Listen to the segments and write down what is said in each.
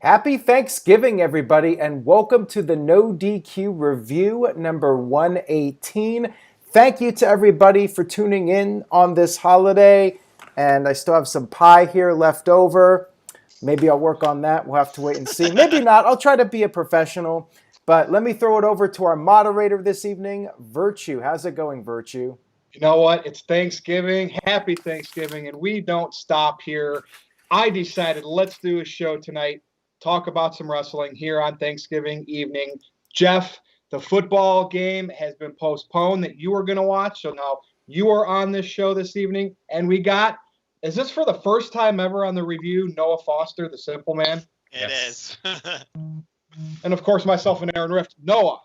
Happy Thanksgiving, everybody, and welcome to the NoDQ review number 118. Thank you to everybody for tuning in on this holiday, and I still have some pie here left over. Maybe I'll work on that. We'll have to wait and see. Maybe not. I'll try to be a professional, but let me throw it over to our moderator this evening, Virtue. How's it going, Virtue? You know what? It's Thanksgiving. Happy Thanksgiving, and we don't stop here. I decided let's do a show tonight, talk about some wrestling here on Thanksgiving evening. Jeff, the football game has been postponed that you were going to watch, so now you are on this show this evening, and is this for the first time ever on the review, Noah Foster, the Simple Man? It is. And, of course, myself and Aaron Rift. Noah,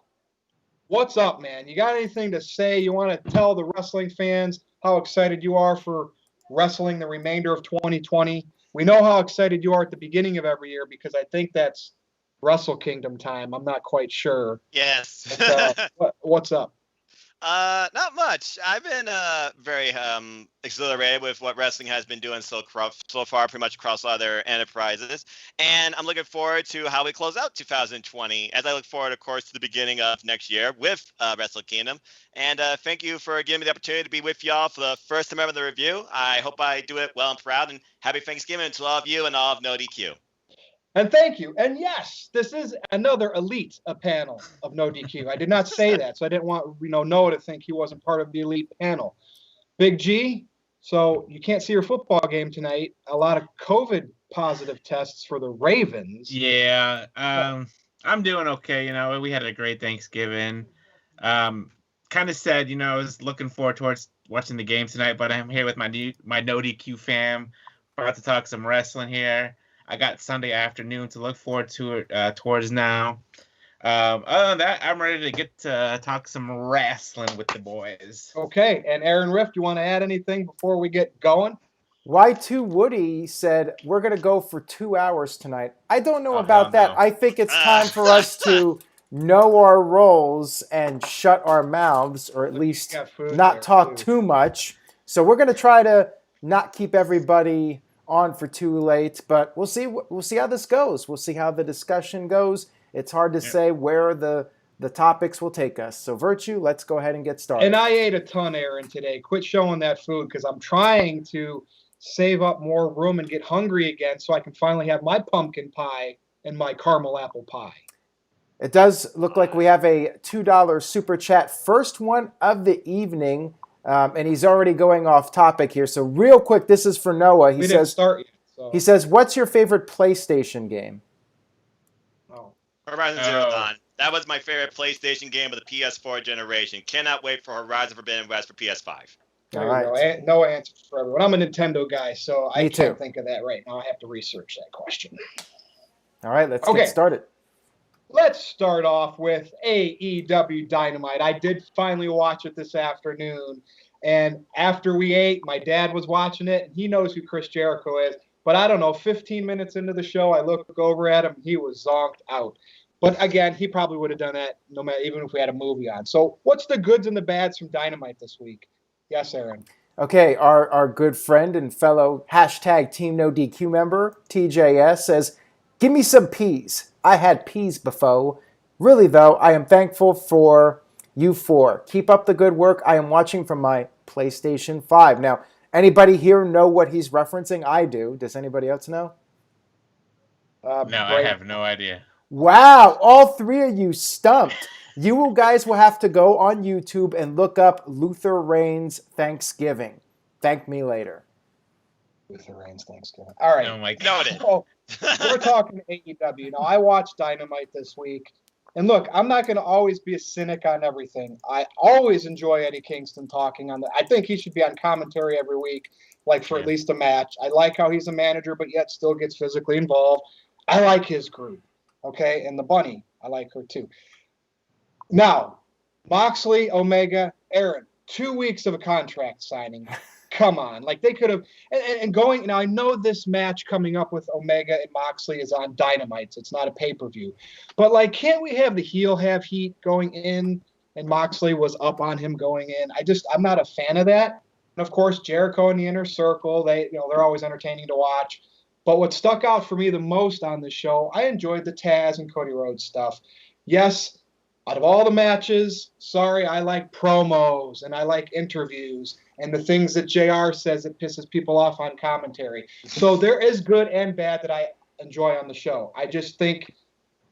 what's up, man? You got anything to say? You want to tell the wrestling fans how excited you are for wrestling the remainder of 2020? We know how excited you are at the beginning of every year because I think that's Wrestle Kingdom time. I'm not quite sure. Yes. But, what's up? Not much. I've been very exhilarated with what wrestling has been doing so far, pretty much across all their enterprises. And I'm looking forward to how we close out 2020, as I look forward, of course, to the beginning of next year with Wrestle Kingdom. And thank you for giving me the opportunity to be with y'all for the first time ever in the review. I hope I do it well and proud. And happy Thanksgiving to all of you and all of NoDQ. And thank you. And yes, this is another elite panel of NoDQ. I did not say that, so I didn't want Noah to think he wasn't part of the elite panel. Big G, so you can't see your football game tonight. A lot of COVID positive tests for the Ravens. Yeah, I'm doing okay. We had a great Thanksgiving. Kind of sad, I was looking forward towards watching the game tonight, but I'm here with my NoDQ fam. About to talk some wrestling here. I got Sunday afternoon to look forward to it towards now. Other than that, I'm ready to get to talk some wrestling with the boys. Okay, and Aaron Rift, you want to add anything before we get going? Y2 Woody said, we're going to go for 2 hours tonight. I don't know about that. No. I think it's time for us to know our roles and shut our mouths, or at least not talk too much. So we're going to try to not keep everybody on for too late, but we'll see how this goes. We'll see how the discussion goes. It's hard to say where the topics will take us. So Virtue, let's go ahead and get started. And I ate a ton, Aaron, today. Quit showing that food because I'm trying to save up more room and get hungry again so I can finally have my pumpkin pie and my caramel apple pie. It does look like we have a $2 super chat, first one of the evening. And he's already going off topic here. So real quick, this is for Noah. He says, what's your favorite PlayStation game? Horizon Zero Dawn. That was my favorite PlayStation game of the PS4 generation. Cannot wait for Horizon Forbidden West for PS5. All right. No answer for everyone. I'm a Nintendo guy, so I can't think of that right now. I have to research that question. All right, let's get started. Let's start off with AEW Dynamite. I did finally watch it this afternoon. And after we ate, my dad was watching it. And he knows who Chris Jericho is. But I don't know, 15 minutes into the show, I look over at him. He was zonked out. But again, he probably would have done that no matter, even if we had a movie on. So what's the goods and the bads from Dynamite this week? Yes, Aaron. Okay, our good friend and fellow hashtag Team NoDQ member, TJS, says, give me some peas. I had peas before. Really, though, I am thankful for you four. Keep up the good work. I am watching from my PlayStation 5. Now, anybody here know what he's referencing? I do. Does anybody else know? No, I have no idea. Wow, all three of you stumped. You guys will have to go on YouTube and look up Luther Reigns Thanksgiving. Thank me later. Luther Reigns Thanksgiving. All right. Oh my God. So, we're talking AEW. Now, I watched Dynamite this week. And look, I'm not going to always be a cynic on everything. I always enjoy Eddie Kingston talking on I think he should be on commentary every week, like for at least a match. I like how he's a manager, but yet still gets physically involved. I like his group. Okay, and the bunny, I like her too. Now, Moxley, Omega, Aaron, 2 weeks of a contract signing. Come on, like they could have, and going. Now I know this match coming up with Omega and Moxley is on Dynamite, so it's not a pay-per-view. But like, can't we have the heel have heat going in, and Moxley was up on him going in? I'm not a fan of that. And of course, Jericho and the Inner Circle, they're always entertaining to watch. But what stuck out for me the most on the show, I enjoyed the Taz and Cody Rhodes stuff. Yes, out of all the matches, sorry, I like promos and I like interviews and the things that JR says that pisses people off on commentary. So there is good and bad that I enjoy on the show. I just think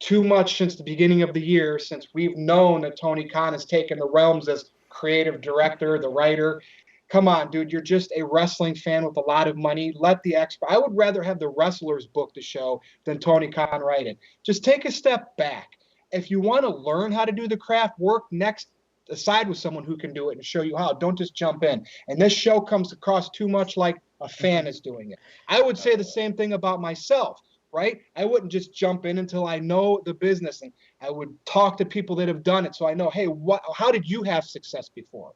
too much since the beginning of the year, since we've known that Tony Khan has taken the realms as creative director, the writer. Come on, dude, you're just a wrestling fan with a lot of money. Let the expert. I would rather have the wrestlers book the show than Tony Khan write it. Just take a step back. If you want to learn how to do the craft, work next aside with someone who can do it and show you how. Don't just jump in. And this show comes across too much like a fan is doing it. I would say the same thing about myself, right? I wouldn't just jump in until I know the business, and I would talk to people that have done it so I know, hey, how did you have success before?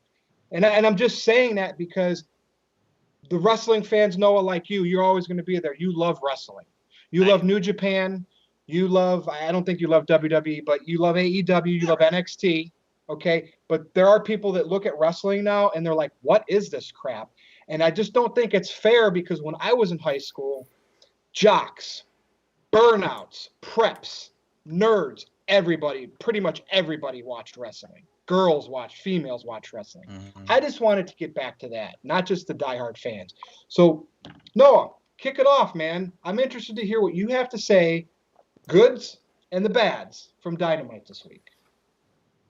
And I'm just saying that because the wrestling fans, Noah, like you're always going to be there. You love wrestling. You love New Japan. You love, I don't think you love WWE, but you love AEW. You love NXT. Okay. But there are people that look at wrestling now and they're like, what is this crap? And I just don't think it's fair because when I was in high school, jocks, burnouts, preps, nerds, everybody, pretty much everybody watched wrestling. Girls watch, females watch wrestling. Mm-hmm. I just wanted to get back to that, not just the diehard fans. So, Noah, kick it off, man. I'm interested to hear what you have to say, goods and the bads from Dynamite this week.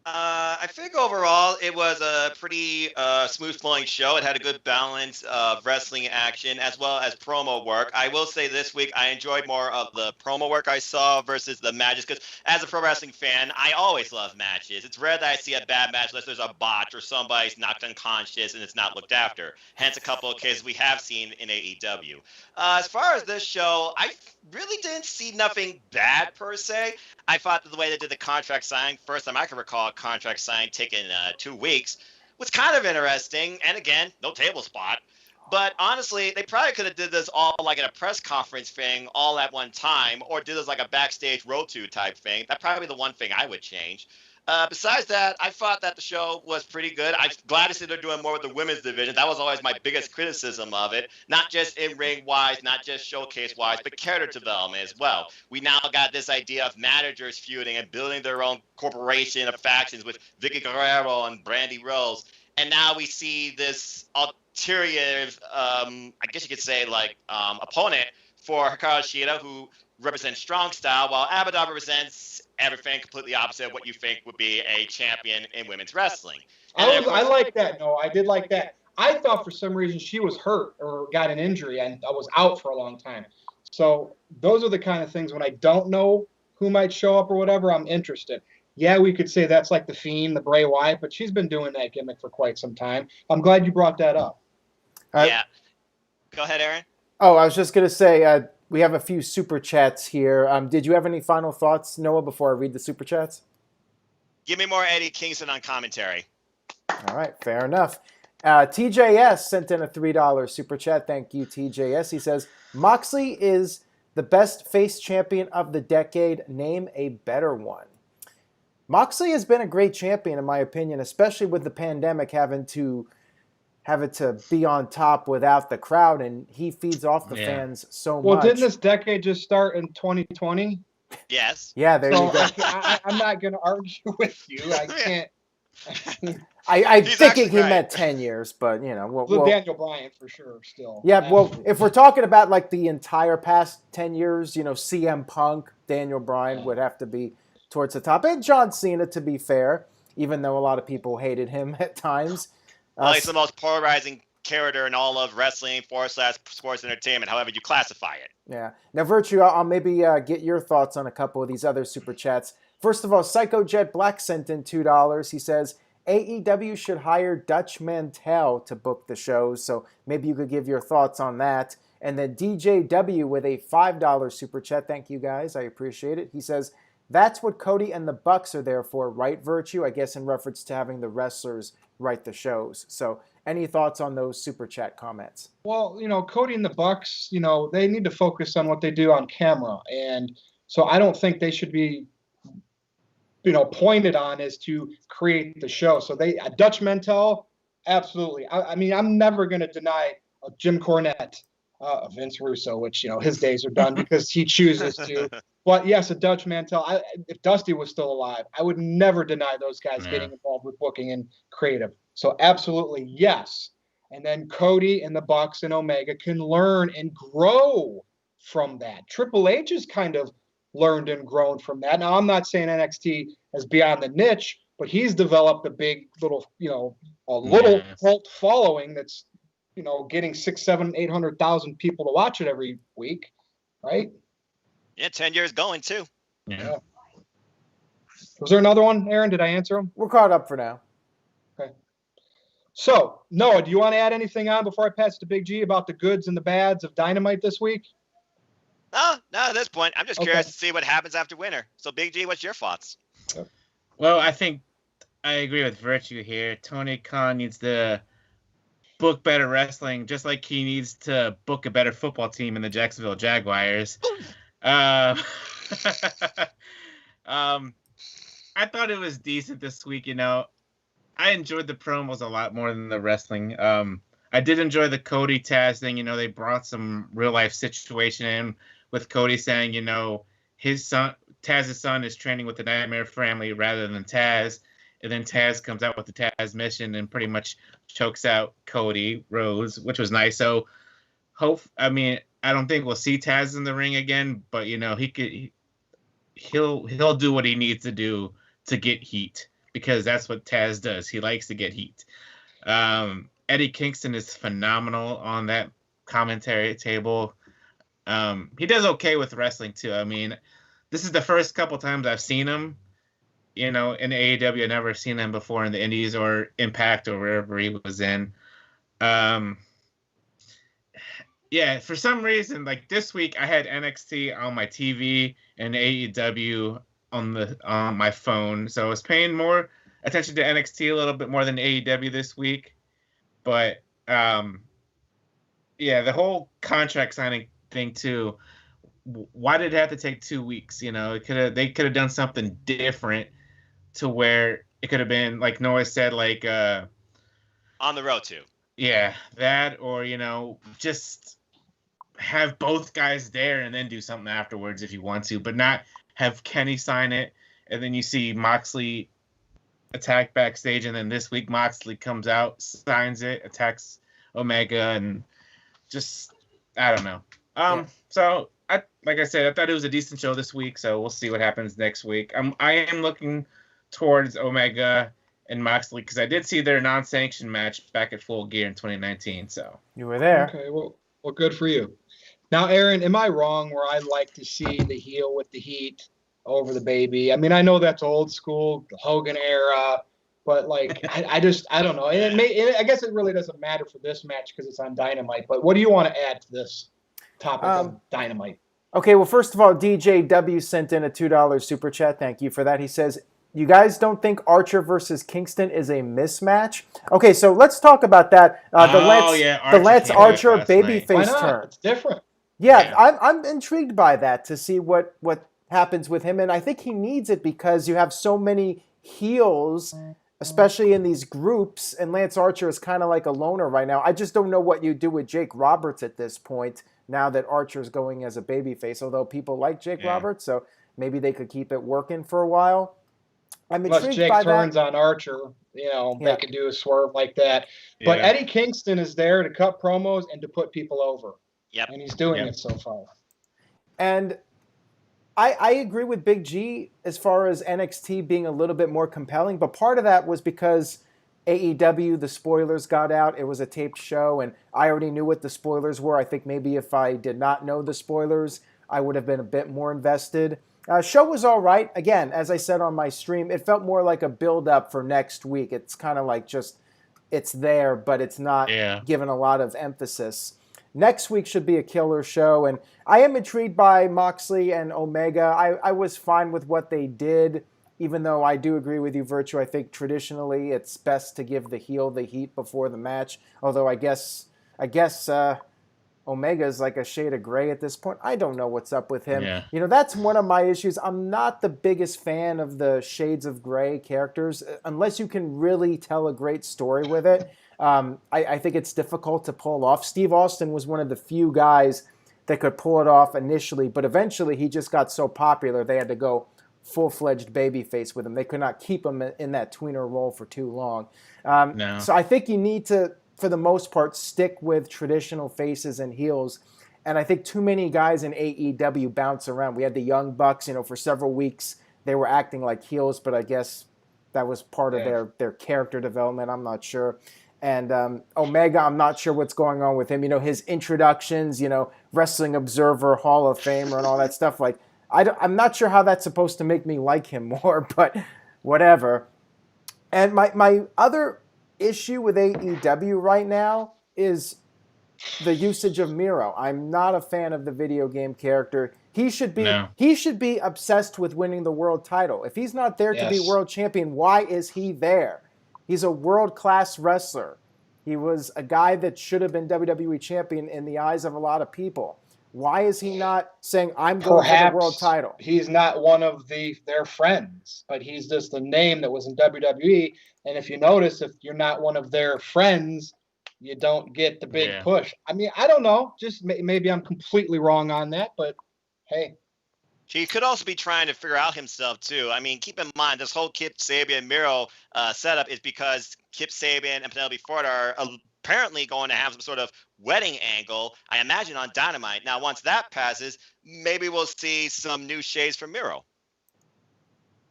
I think overall it was a pretty smooth flowing show. It had a good balance of wrestling action as well as promo work. I will say this week I enjoyed more of the promo work I saw versus the matches because as a pro wrestling fan, I always love matches. It's rare that I see a bad match unless there's a botch or somebody's knocked unconscious and it's not looked after. Hence a couple of cases we have seen in AEW. As far as this show, I really didn't see nothing bad per se. I thought that the way they did the contract signing, first time I can recall a contract signing taking 2 weeks, was kind of interesting. And again, no table spot. But honestly, they probably could have did this all like in a press conference thing all at one time, or did this like a backstage road to type thing. That'd probably be the one thing I would change. Besides that, I thought that the show was pretty good. I'm glad to see they're doing more with the women's division. That was always my biggest criticism of it. Not just in-ring wise, not just showcase wise, but character development as well. We now got this idea of managers feuding and building their own corporation of factions with Vicky Guerrero and Brandy Rose. And now we see this ulterior, I guess you could say, like, opponent for Hikaru Shida, who represents strong style, while Abaddon represents everything completely opposite of what you think would be a champion in women's wrestling. I like that. No, I did like that. I thought for some reason she was hurt or got an injury and I was out for a long time. So those are the kind of things when I don't know who might show up or whatever, I'm interested. Yeah, we could say that's like the Fiend, the Bray Wyatt, but she's been doing that gimmick for quite some time. I'm glad you brought that up. Yeah. Go ahead, Aaron. Oh, I was just going to say, we have a few super chats here. Did you have any final thoughts, Noah, before I read the super chats? Give me more Eddie Kingston on commentary. All right, fair enough. TJS sent in a $3 super chat. Thank you, TJS. He says, Moxley is the best face champion of the decade. Name a better one. Moxley has been a great champion, in my opinion, especially with the pandemic having to have it to be on top without the crowd, and he feeds off the fans so much. Well, didn't this decade just start in 2020? Yes. Yeah, there you go. I'm not going to argue with you. I can't. I'm thinking he meant 10 years, but, you know. Well, Daniel Bryan for sure still. Yeah, well, if we're talking about, like, the entire past 10 years, you know, CM Punk, Daniel Bryan would have to be towards the top. And John Cena, to be fair, even though a lot of people hated him at times. Well, he's the most polarizing character in all of wrestling / sports entertainment, however you classify it. Yeah. Now, Virtue, I'll maybe get your thoughts on a couple of these other super chats. First of all, Psycho Jet Black sent in $2. He says, AEW should hire Dutch Mantel to book the shows, so maybe you could give your thoughts on that. And then DJW with a $5 super chat. Thank you, guys. I appreciate it. He says, that's what Cody and the Bucks are there for, right, Virtue? I guess in reference to having the wrestlers write the shows. So any thoughts on those super chat comments? Well, you know, Cody and the Bucks, you know, they need to focus on what they do on camera. And so I don't think they should be, you know, pointed on as to create the show. So Dutch Mantel, absolutely. I mean, I'm never going to deny Jim Cornette, Vince Russo, which, his days are done because he chooses to. But yes, a Dutch Mantel. If Dusty was still alive, I would never deny those guys getting involved with booking and creative. So absolutely yes. And then Cody and the Bucks and Omega can learn and grow from that. Triple H has kind of learned and grown from that. Now, I'm not saying NXT is beyond the niche, but he's developed a big little, cult following that's, getting 600,000, 700,000, 800,000 people to watch it every week, right? Yeah, 10 years going too. Yeah. Was there another one, Aaron? Did I answer them? We're caught up for now. Okay. So, Noah, do you want to add anything on before I pass it to Big G about the goods and the bads of Dynamite this week? No, at this point. I'm just curious to see what happens after winter. So, Big G, what's your thoughts? Well, I think I agree with Virtue here. Tony Khan needs to book better wrestling, just like he needs to book a better football team in the Jacksonville Jaguars. I thought it was decent this week. I enjoyed the promos a lot more than the wrestling. I did enjoy the Cody Taz thing. They brought some real life situation in with Cody saying, his son, Taz's son, is training with the Nightmare Family rather than Taz. And then Taz comes out with the Taz mission and pretty much chokes out Cody Rhodes, which was nice. So, I don't think we'll see Taz in the ring again, but he'll do what he needs to do to get heat, because that's what Taz does. He likes to get heat. Eddie Kingston is phenomenal on that commentary table. He does okay with wrestling too. This is the first couple times I've seen him. In AEW, I've never seen him before in the Indies or Impact or wherever he was in. For some reason, like this week, I had NXT on my TV and AEW on my phone, so I was paying more attention to NXT a little bit more than AEW this week. But the whole contract signing thing too. Why did it have to take 2 weeks? They could have done something different to where it could have been, like Noah said, like on the road too. Yeah, that, or just have both guys there and then do something afterwards if you want to, but not have Kenny sign it and then you see Moxley attack backstage, and then this week Moxley comes out, signs it, attacks Omega, and just I don't know. So like I said, I thought it was a decent show this week, so we'll see what happens next week. I am looking towards Omega and Moxley because I did see their non-sanctioned match back at Full Gear in 2019. So you were there. Okay, well, good for you. Now, Aaron, am I wrong where I like to see the heel with the heat over the baby? I know that's old school, the Hogan era, but I don't know. And I guess it really doesn't matter for this match because it's on Dynamite. But what do you want to add to this topic of Dynamite? Okay, well, first of all, DJW sent in a $2 super chat. Thank you for that. He says, you guys don't think Archer versus Kingston is a mismatch? Okay, so let's talk about that. The Lance Archer babyface turn. It's different. Yeah, I'm intrigued by that to see what happens with him, and I think he needs it because you have so many heels, especially in these groups, and Lance Archer is kind of like a loner right now. I just don't know what you do with Jake Roberts at this point now that Archer's going as a babyface, although people like Jake Roberts, so maybe they could keep it working for a while. I'm intrigued Unless Jake by turns that. on Archer, they could do a swerve like that. But Eddie Kingston is there to cut promos and to put people over. Yep. And he's doing it so far. And I agree with Big G as far as NXT being a little bit more compelling, but part of that was because AEW, the spoilers got out. It was a taped show, and I already knew what the spoilers were. I think maybe if I did not know the spoilers, I would have been a bit more invested. Show was all right. Again, as I said on my stream, it felt more like a build-up for next week. It's kind of like just, it's there, but it's not given a lot of emphasis. Next week should be a killer show, and I am intrigued by Moxley and Omega. I was fine with what they did, even though I do agree with you, Virtue. I think traditionally it's best to give the heel the heat before the match, although I guess Omega's like a shade of gray at this point. I don't know what's up with him. Yeah. That's one of my issues. I'm not the biggest fan of the shades of gray characters, unless you can really tell a great story with it. I think it's difficult to pull off. Steve Austin was one of the few guys that could pull it off initially, but eventually he just got so popular they had to go full-fledged babyface with him. They could not keep him in that tweener role for too long. No. So I think you need to, for the most part, stick with traditional faces and heels. And I think too many guys in AEW bounce around. We had the Young Bucks, for several weeks they were acting like heels, but I guess that was part of their character development. I'm not sure. And Omega, I'm not sure what's going on with him. His introductions, Wrestling Observer, Hall of Famer, and all that stuff. Like, I'm not sure how that's supposed to make me like him more, but whatever. And my other issue with AEW right now is the usage of Miro. I'm not a fan of the video game character. He should be obsessed with winning the world title. If he's not there to be world champion, why is he there? He's a world-class wrestler. He was a guy that should have been WWE champion in the eyes of a lot of people. Why is he not saying, I'm going for the world title? He's not one of their friends, but he's just a name that was in WWE. And if you notice, if you're not one of their friends, you don't get the big push. I mean, I don't know. Just maybe I'm completely wrong on that, but hey. He could also be trying to figure out himself, too. I mean, keep in mind, this whole Kip Sabian Miro setup is because Kip Sabian and Penelope Ford are apparently going to have some sort of wedding angle, I imagine, on Dynamite. Now, once that passes, maybe we'll see some new shades from Miro.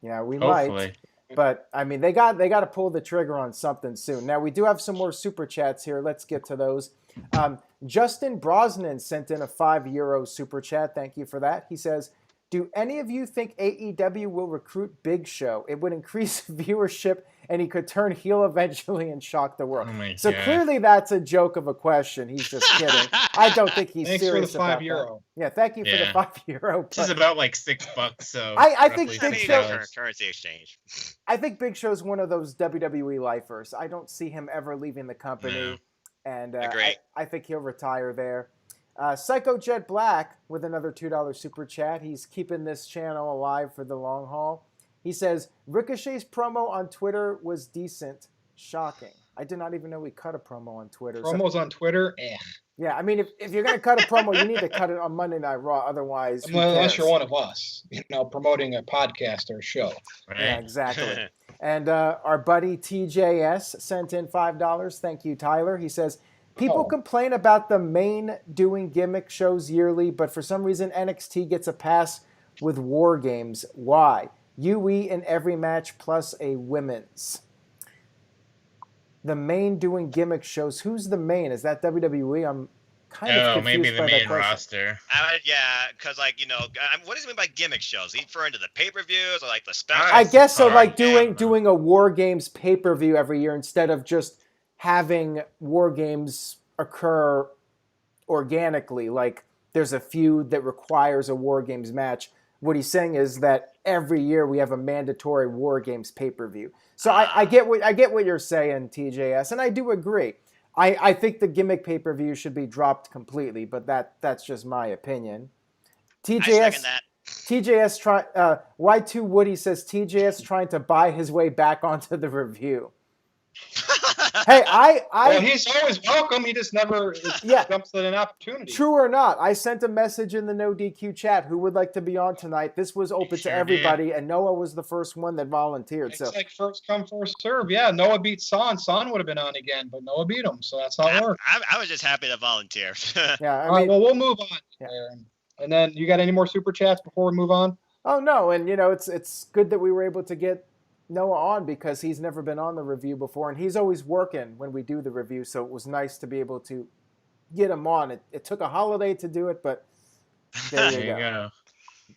Yeah, we might. But, I mean, they got to pull the trigger on something soon. Now, we do have some more super chats here. Let's get to those. Justin Brosnan sent in a €5 super chat. Thank you for that. He says, do any of you think AEW will recruit Big Show? It would increase viewership, and he could turn heel eventually and shock the world. So clearly that's a joke of a question. He's just kidding. I don't think he's serious about that. €5. Yeah, thank you for the €5. This is about like $6, so I think Big Show currency exchange. I think Big Show's one of those WWE lifers. I don't see him ever leaving the company, and I think he'll retire there. Psycho Jet Black with another $2 super chat. He's keeping this channel alive for the long haul. He says, Ricochet's promo on Twitter was decent. Shocking. I did not even know we cut a promo on Twitter. Promos on Twitter? Yeah, I mean, if you're going to cut a promo, you need to cut it on Monday Night Raw. Otherwise, unless you're one of us, promoting a podcast or a show. Right? Yeah, exactly. And our buddy TJS sent in $5. Thank you, Tyler. He says, people complain about the main doing gimmick shows yearly, but for some reason NXT gets a pass with War Games. Why? UE in every match plus a women's. The main doing gimmick shows. Who's the main? Is that WWE? I'm kind of confused maybe the by main that roster. Yeah, because what does he mean by gimmick shows? He referring to the pay-per-views or like the specials? I guess so. Like doing a War Games pay-per-view every year instead of just having War Games occur organically. Like there's a feud that requires a War Games match. What he's saying is that every year we have a mandatory War Games pay-per-view. So I get what you're saying, TJS, and I do agree. I think the gimmick pay-per-view should be dropped completely, but that's just my opinion. TJS, I second that. TJS Y2 Woody says TJS trying to buy his way back onto the review. Hey, well, he's always welcome. He just never jumps at an opportunity. True or not, I sent a message in the NoDQ chat who would like to be on tonight. This was open to everybody, and Noah was the first one that volunteered. It's like first come, first serve. Yeah, Noah beat Son. Son would have been on again, but Noah beat him, so that's how it works. I was just happy to volunteer. Yeah. All right, well, we'll move on. Yeah. And then you got any more super chats before we move on? Oh no, and it's good that we were able to get Noah on because he's never been on the review before, and he's always working when we do the review, so it was nice to be able to get him on. It took a holiday to do it, but there you go.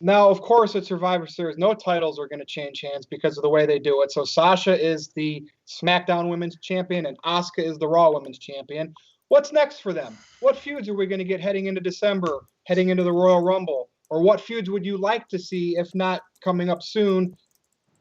Now, of course, at Survivor Series, no titles are going to change hands because of the way they do it. So Sasha is the SmackDown Women's Champion, and Asuka is the Raw Women's Champion. What's next for them? What feuds are we going to get heading into December, heading into the Royal Rumble? Or what feuds would you like to see, if not coming up soon,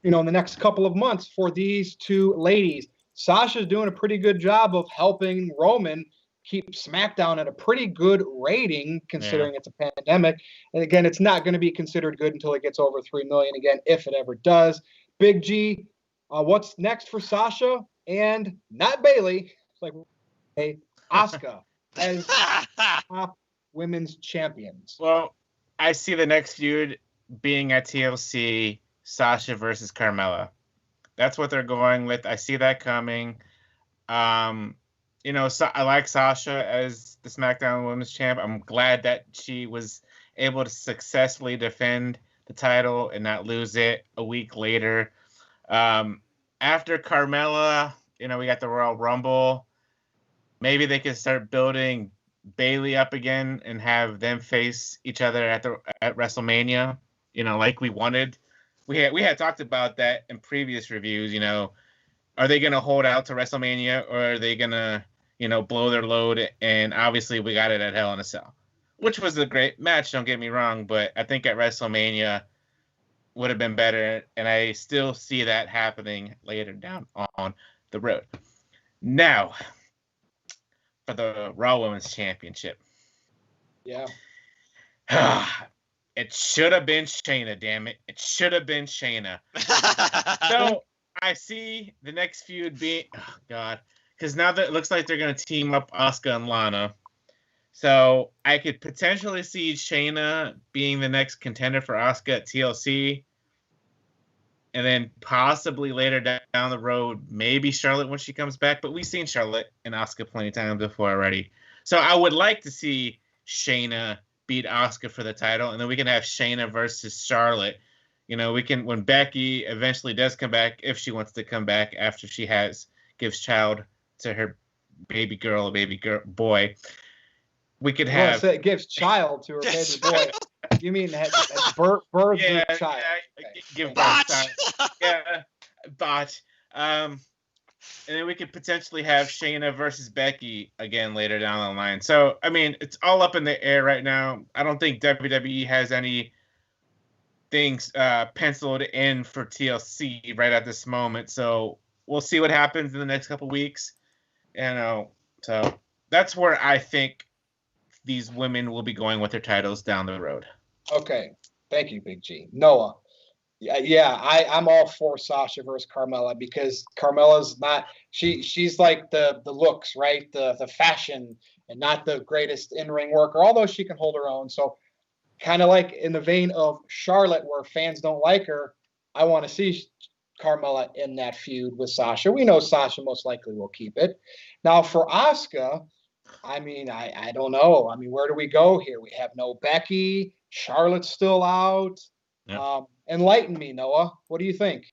in the next couple of months for these two ladies? Sasha's doing a pretty good job of helping Roman keep SmackDown at a pretty good rating, considering it's a pandemic. And again, it's not going to be considered good until it gets over 3 million again, if it ever does. Big G, what's next for Sasha and not Bailey? like Asuka as top women's champions. Well, I see the next feud being at TLC, Sasha versus Carmella. That's what they're going with. I see that coming. I like Sasha as the SmackDown Women's Champ. I'm glad that she was able to successfully defend the title and not lose it a week later. After Carmella, we got the Royal Rumble. Maybe they could start building Bayley up again and have them face each other at WrestleMania, like we wanted. We had talked about that in previous reviews. Are they going to hold out to WrestleMania, or are they going to, blow their load? And obviously we got it at Hell in a Cell, which was a great match, don't get me wrong, but I think at WrestleMania would have been better, and I still see that happening later down on the road. Now, for the Raw Women's Championship. Yeah. It should have been Shayna, damn it. It should have been Shayna. So I see the next feud being, oh God, because now that it looks like they're going to team up Asuka and Lana. So I could potentially see Shayna being the next contender for Asuka at TLC. And then possibly later down the road, maybe Charlotte when she comes back. But we've seen Charlotte and Asuka plenty of times before already. So I would like to see Shayna beat Asuka for the title. And then we can have Shayna versus Charlotte. When Becky eventually does come back, if she wants to come back after she gives child to her baby girl or baby boy, we could have... It gives child to her baby boy. You mean birth yeah, of child? Yeah, give birth child. Yeah, botch. And then we could potentially have Shayna versus Becky again later down the line. So, it's all up in the air right now. I don't think WWE has any things penciled in for TLC right at this moment. So we'll see what happens in the next couple weeks. So that's where I think these women will be going with their titles down the road. Okay. Thank you, Big G. Noah. Yeah, I'm all for Sasha versus Carmella, because Carmella's not, she's like the looks, right? The fashion, and not the greatest in-ring worker, although she can hold her own. So kind of like in the vein of Charlotte, where fans don't like her, I want to see Carmella in that feud with Sasha. We know Sasha most likely will keep it. Now for Asuka, I don't know. Where do we go here? We have no Becky. Charlotte's still out. Yep. Enlighten me, Noah. What do you think?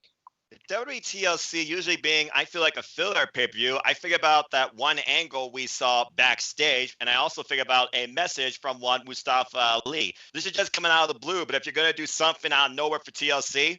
WWE TLC usually being, I feel like, a filler pay-per-view. I figure about that one angle we saw backstage, and I also figure about a message from one Mustafa Ali. This is just coming out of the blue, but if you're going to do something out of nowhere for TLC,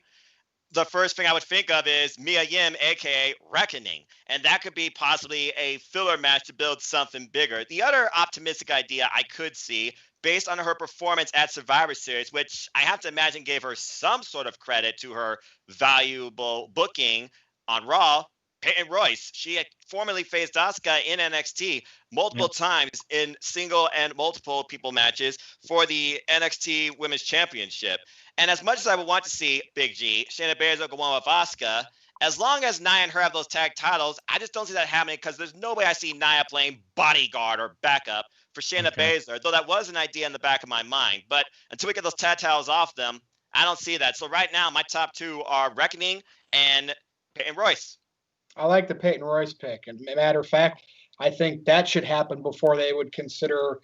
the first thing I would think of is Mia Yim, a.k.a. Reckoning. And that could be possibly a filler match to build something bigger. The other optimistic idea I could see, based on her performance at Survivor Series, which I have to imagine gave her some sort of credit to her valuable booking on Raw, Peyton Royce. She had formerly faced Asuka in NXT multiple times in single and multiple people matches for the NXT Women's Championship. And as much as I would want to see Big G, Shayna Baszler go on with Asuka, as long as Nia and her have those tag titles, I just don't see that happening, because there's no way I see Nia playing bodyguard or backup for Shayna Baszler, though that was an idea in the back of my mind. But until we get those tag titles off them, I don't see that. So right now, my top two are Reckoning and Peyton Royce. I like the Peyton Royce pick. And matter of fact, I think that should happen before they would consider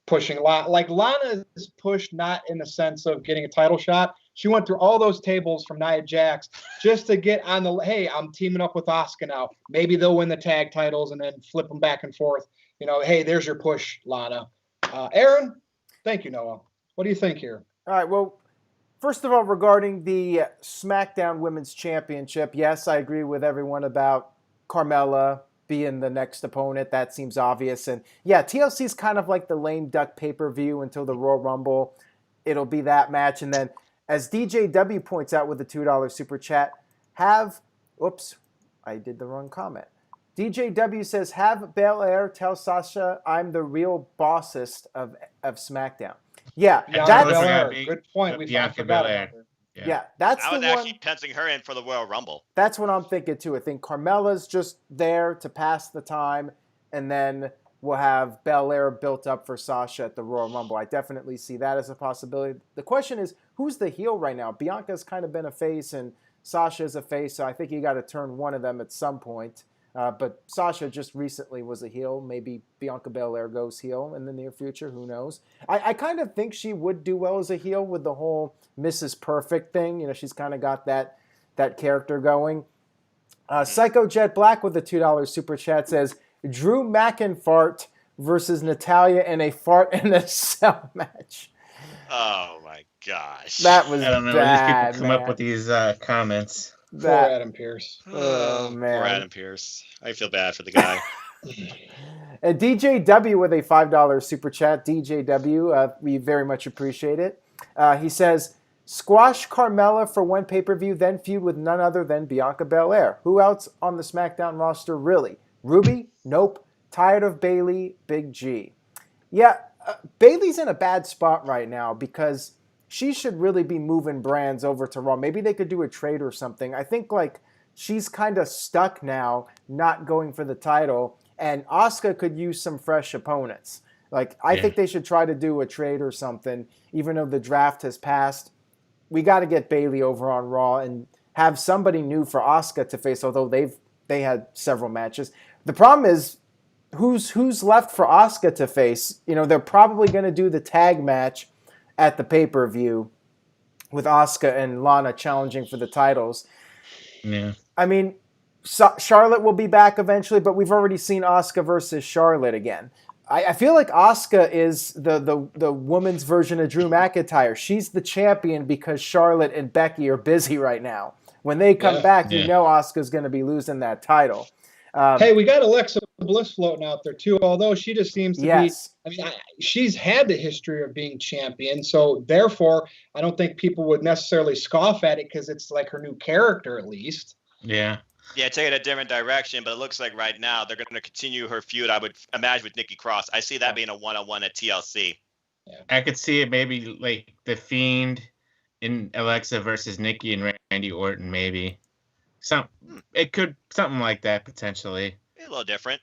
pushing Lana. Like, Lana is pushed not in the sense of getting a title shot. She went through all those tables from Nia Jax just to get on the, hey, I'm teaming up with Asuka now. Maybe they'll win the tag titles and then flip them back and forth. Hey, there's your push, Lana. Aaron, thank you, Noah. What do you think here? All right, well, first of all, regarding the SmackDown Women's Championship, yes, I agree with everyone about Carmella being the next opponent. That seems obvious. And yeah, TLC is kind of like the lame duck pay-per-view until the Royal Rumble. It'll be that match. And then, as DJW points out with the $2 super chat, oops, I did the wrong comment. DJW says, have Belair tell Sasha I'm the real bossest of SmackDown. Yeah, that's Belair. Good point. We forgot about her. Yeah, that's the one. I was actually penciling her in for the Royal Rumble. That's what I'm thinking too. I think Carmella's just there to pass the time. and then we'll have Belair built up for Sasha at the Royal Rumble. I definitely see that as a possibility. The question is, who's the heel right now? Bianca's kind of been a face, and Sasha's a face, so I think you got to turn one of them at some point. But Sasha just recently was a heel. Maybe Bianca Belair goes heel in the near future. Who knows? I kind of think she would do well as a heel with the whole Mrs. Perfect thing. You know, she's kind of got that character going. Psycho Jet Black with a $2 super chat says, Drew McInfart versus Natalya in a fart in a cell match. Oh my gosh. That was I don't know bad, where these people come man. up with these comments. Poor Adam Pearce. Oh, man. Poor Adam Pearce. I feel bad for the guy. And DJW with a $5 super chat. DJW, we very much appreciate it. He says, squash Carmella for one pay-per-view, then feud with none other than Bianca Belair. Who else on the SmackDown roster, really? Ruby? Nope. Tired of Bayley? Big G. Yeah, Bayley's in a bad spot right now because she should really be moving brands over to Raw. Maybe they could do a trade or something. I think like she's kind of stuck now, not going for the title, and Asuka could use some fresh opponents. Like I think they should try to do a trade or something, even though the draft has passed. We got to get Bayley over on Raw and have somebody new for Asuka to face, although they had several matches. The problem is who's left for Asuka to face. You know, they're probably going to do the tag match at the pay-per-view with Asuka and Lana challenging for the titles. Yeah. I mean, Charlotte will be back eventually, but we've already seen Asuka versus Charlotte again. I feel like Asuka is the woman's version of Drew McIntyre. She's the champion because Charlotte and Becky are busy right now. When they come back, you know Asuka's going to be losing that title. Hey, we got Alexa Bliss floating out there too, although she just seems to be, I mean, she's had the history of being champion, so therefore I don't think people would necessarily scoff at it because it's like her new character at least. Yeah. Yeah, take it a different direction, but it looks like right now they're going to continue her feud, I would imagine, with Nikki Cross. I see that being a one-on-one at TLC. Yeah. I could see it maybe like The Fiend in Alexa versus Nikki and Randy Orton, maybe. It could something like that potentially. A little different.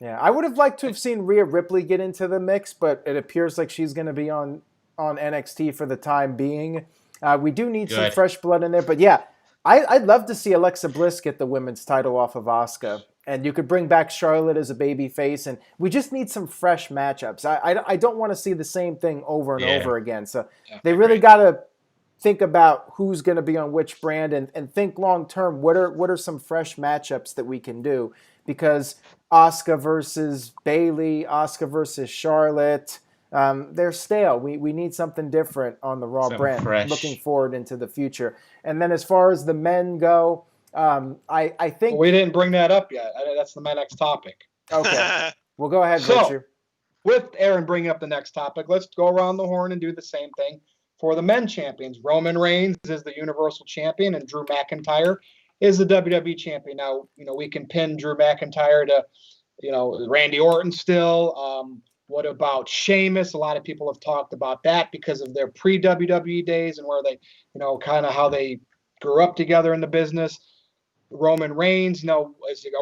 Yeah, I would have liked to have seen Rhea Ripley get into the mix, but it appears like she's going to be on NXT for the time being. We do need some fresh blood in there, but yeah, I'd love to see Alexa Bliss get the women's title off of Asuka, and you could bring back Charlotte as a baby face, and we just need some fresh matchups. I don't want to see the same thing over and over again, so they really got to think about who's going to be on which brand and think long term. What are some fresh matchups that we can do? Because Asuka versus Bayley, Asuka versus Charlotte, they're stale. We need something different on the Raw brand. Fresh. Looking forward into the future. And then as far as the men go, I think we didn't bring that up yet. That's my next topic. Okay, well go ahead, So, Richard. With Aaron bringing up the next topic, let's go around the horn and do the same thing. For the men champions, Roman Reigns is the Universal Champion and Drew McIntyre is the WWE Champion. Now, we can pin Drew McIntyre to, Randy Orton still. What about Sheamus? A lot of people have talked about that because of their pre-WWE days and where they, kind of how they grew up together in the business. Roman Reigns, are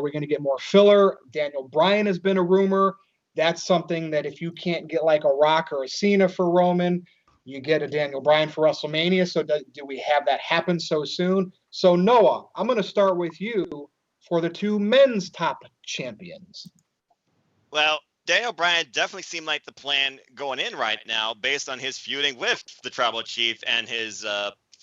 we going to get more filler? Daniel Bryan has been a rumor. That's something that if you can't get like a Rock or a Cena for Roman, you get a Daniel Bryan for WrestleMania. So do we have that happen so soon? So Noah, I'm going to start with you for the two men's top champions. Well, Daniel Bryan definitely seemed like the plan going in right now based on his feuding with the Tribal Chief and his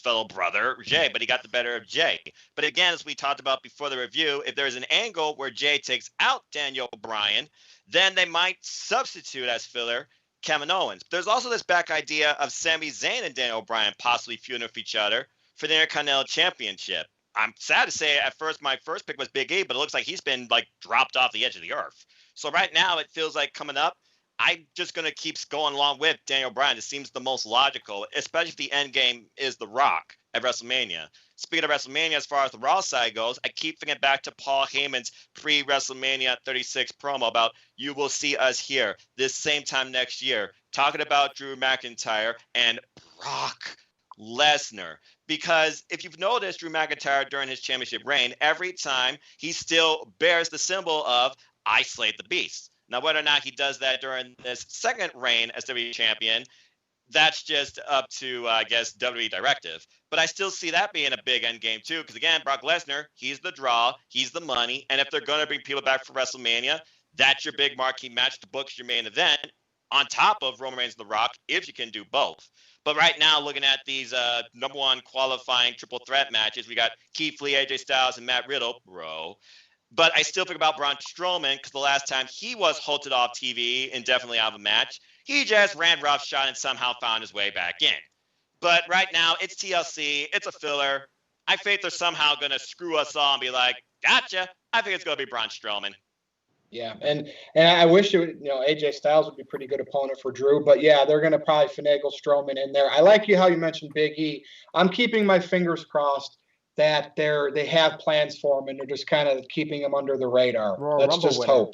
fellow brother, Jay, but he got the better of Jay. But again, as we talked about before the review, if there's an angle where Jay takes out Daniel Bryan, then they might substitute as filler Kevin Owens. But there's also this back idea of Sami Zayn and Daniel Bryan possibly feuding with each other for the Intercontinental Championship. I'm sad to say at first my first pick was Big E, but it looks like he's been dropped off the edge of the earth. So right now it feels like coming up, I'm just going to keep going along with Daniel Bryan. It seems the most logical, especially if the end game is The Rock at WrestleMania. Speaking of WrestleMania, as far as the Raw side goes, I keep thinking back to Paul Heyman's pre-WrestleMania 36 promo about you will see us here this same time next year, talking about Drew McIntyre and Brock Lesnar. Because if you've noticed Drew McIntyre during his championship reign, every time he still bears the symbol of I slayed the beast. Now, whether or not he does that during this second reign as WWE champion, that's just up to, I guess, WWE directive. But I still see that being a big end game, too, because, again, Brock Lesnar, he's the draw, he's the money, and if they're going to bring people back for WrestleMania, that's your big marquee match to book your main event on top of Roman Reigns and The Rock, if you can do both. But right now, looking at these number one qualifying triple threat matches, we got Keith Lee, AJ Styles, and Matt Riddle, bro. But I still think about Braun Strowman because the last time he was halted off TV and definitely out of a match, he just ran roughshod and somehow found his way back in. But right now, it's TLC. It's a filler. I think they're somehow going to screw us all and be like, gotcha. I think it's going to be Braun Strowman. Yeah, and I wish it would, AJ Styles would be a pretty good opponent for Drew, but yeah, they're going to probably finagle Strowman in there. I like how you mentioned Big E. I'm keeping my fingers crossed that they have plans for him and they're just kind of keeping him under the radar. Let's just hope.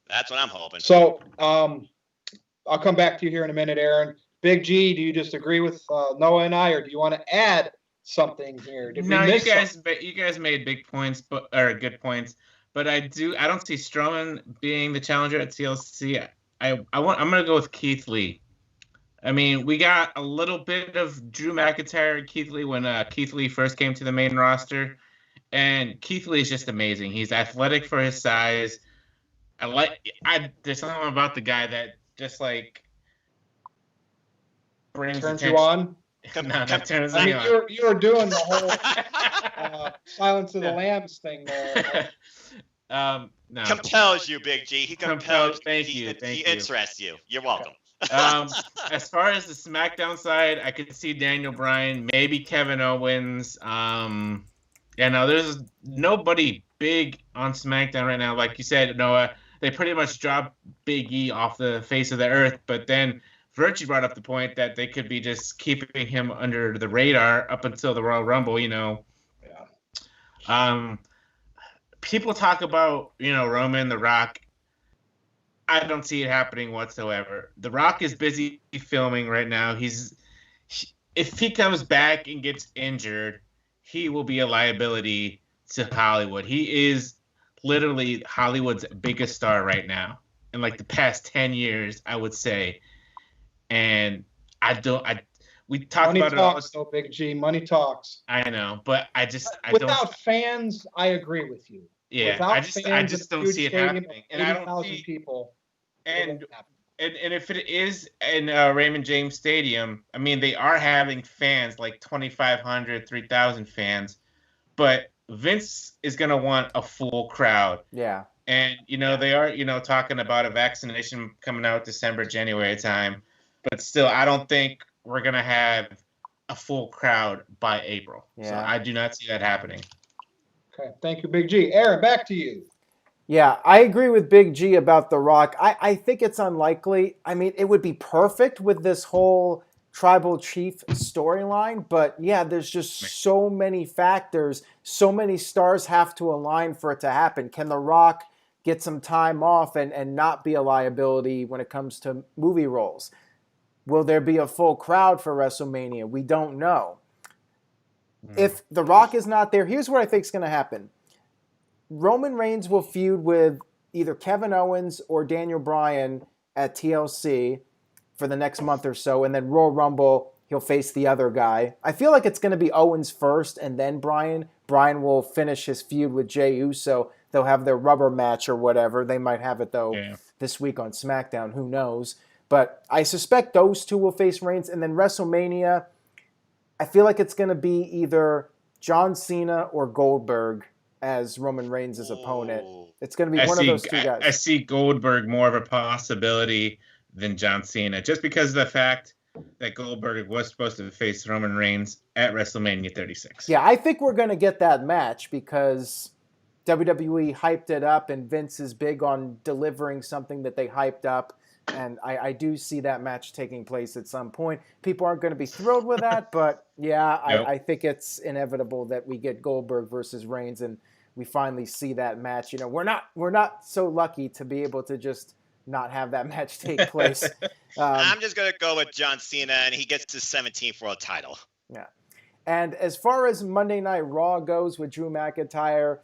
That's what I'm hoping. So I'll come back to you here in a minute, Aaron. Big G, do you just agree with Noah and I, or do you want to add something here? No, you guys made big points, or good points. But I don't see Strowman being the challenger at TLC. I'm gonna go with Keith Lee. I mean, we got a little bit of Drew McIntyre and Keith Lee when Keith Lee first came to the main roster, and Keith Lee is just amazing. He's athletic for his size. There's something about the guy that just like brings turns attention. You on. No, that turns me on. You were doing the whole Silence of the Lambs thing there. No. Compels you, Big G. He compels. Thank you. He interests you. You're welcome. As far as the SmackDown side, I could see Daniel Bryan, maybe Kevin Owens. There's nobody big on SmackDown right now. Like you said, Noah, they pretty much dropped Big E off the face of the earth. But then Virtue brought up the point that they could be just keeping him under the radar up until the Royal Rumble. Yeah. People talk about, Roman, The Rock. I don't see it happening whatsoever. The Rock is busy filming right now. If he comes back and gets injured, he will be a liability to Hollywood. He is literally Hollywood's biggest star right now in like the past 10 years, I would say. And we talk money about talks, it all. No, Big G. Money talks. I know, but without fans, I agree with you. Yeah, without I just don't see it happening, and I don't see people. And if it is in Raymond James Stadium, I mean, they are having fans like 2,500, 3,000 fans, but Vince is gonna want a full crowd. Yeah. And they are talking about a vaccination coming out December, January time, but still, I don't think we're gonna have a full crowd by April. Yeah. So I do not see that happening. Okay, thank you, Big G. Aaron, back to you. Yeah, I agree with Big G about The Rock. I think it's unlikely. I mean, it would be perfect with this whole tribal chief storyline, but yeah, there's just so many factors, so many stars have to align for it to happen. Can The Rock get some time off and not be a liability when it comes to movie roles? Will there be a full crowd for WrestleMania? We don't know. If The Rock is not there, here's what I think is going to happen. Roman Reigns will feud with either Kevin Owens or Daniel Bryan at TLC for the next month or so, and then Royal Rumble, he'll face the other guy. I feel like it's going to be Owens first and then Bryan. Bryan will finish his feud with Jey Uso. They'll have their rubber match or whatever. They might have it, though, this week on SmackDown. Who knows? But I suspect those two will face Reigns, and then WrestleMania, I feel like it's going to be either John Cena or Goldberg as Roman Reigns' opponent. It's going to be one of those two guys. I see Goldberg more of a possibility than John Cena, just because of the fact that Goldberg was supposed to face Roman Reigns at WrestleMania 36. Yeah, I think we're going to get that match because WWE hyped it up, and Vince is big on delivering something that they hyped up. And I do see that match taking place at some point. People aren't going to be thrilled with that, but yeah, nope. I think it's inevitable that we get Goldberg versus Reigns, and we finally see that match. We're not so lucky to be able to just not have that match take place. I'm just going to go with John Cena, and he gets his 17th world title. Yeah. And as far as Monday Night Raw goes with Drew McIntyre,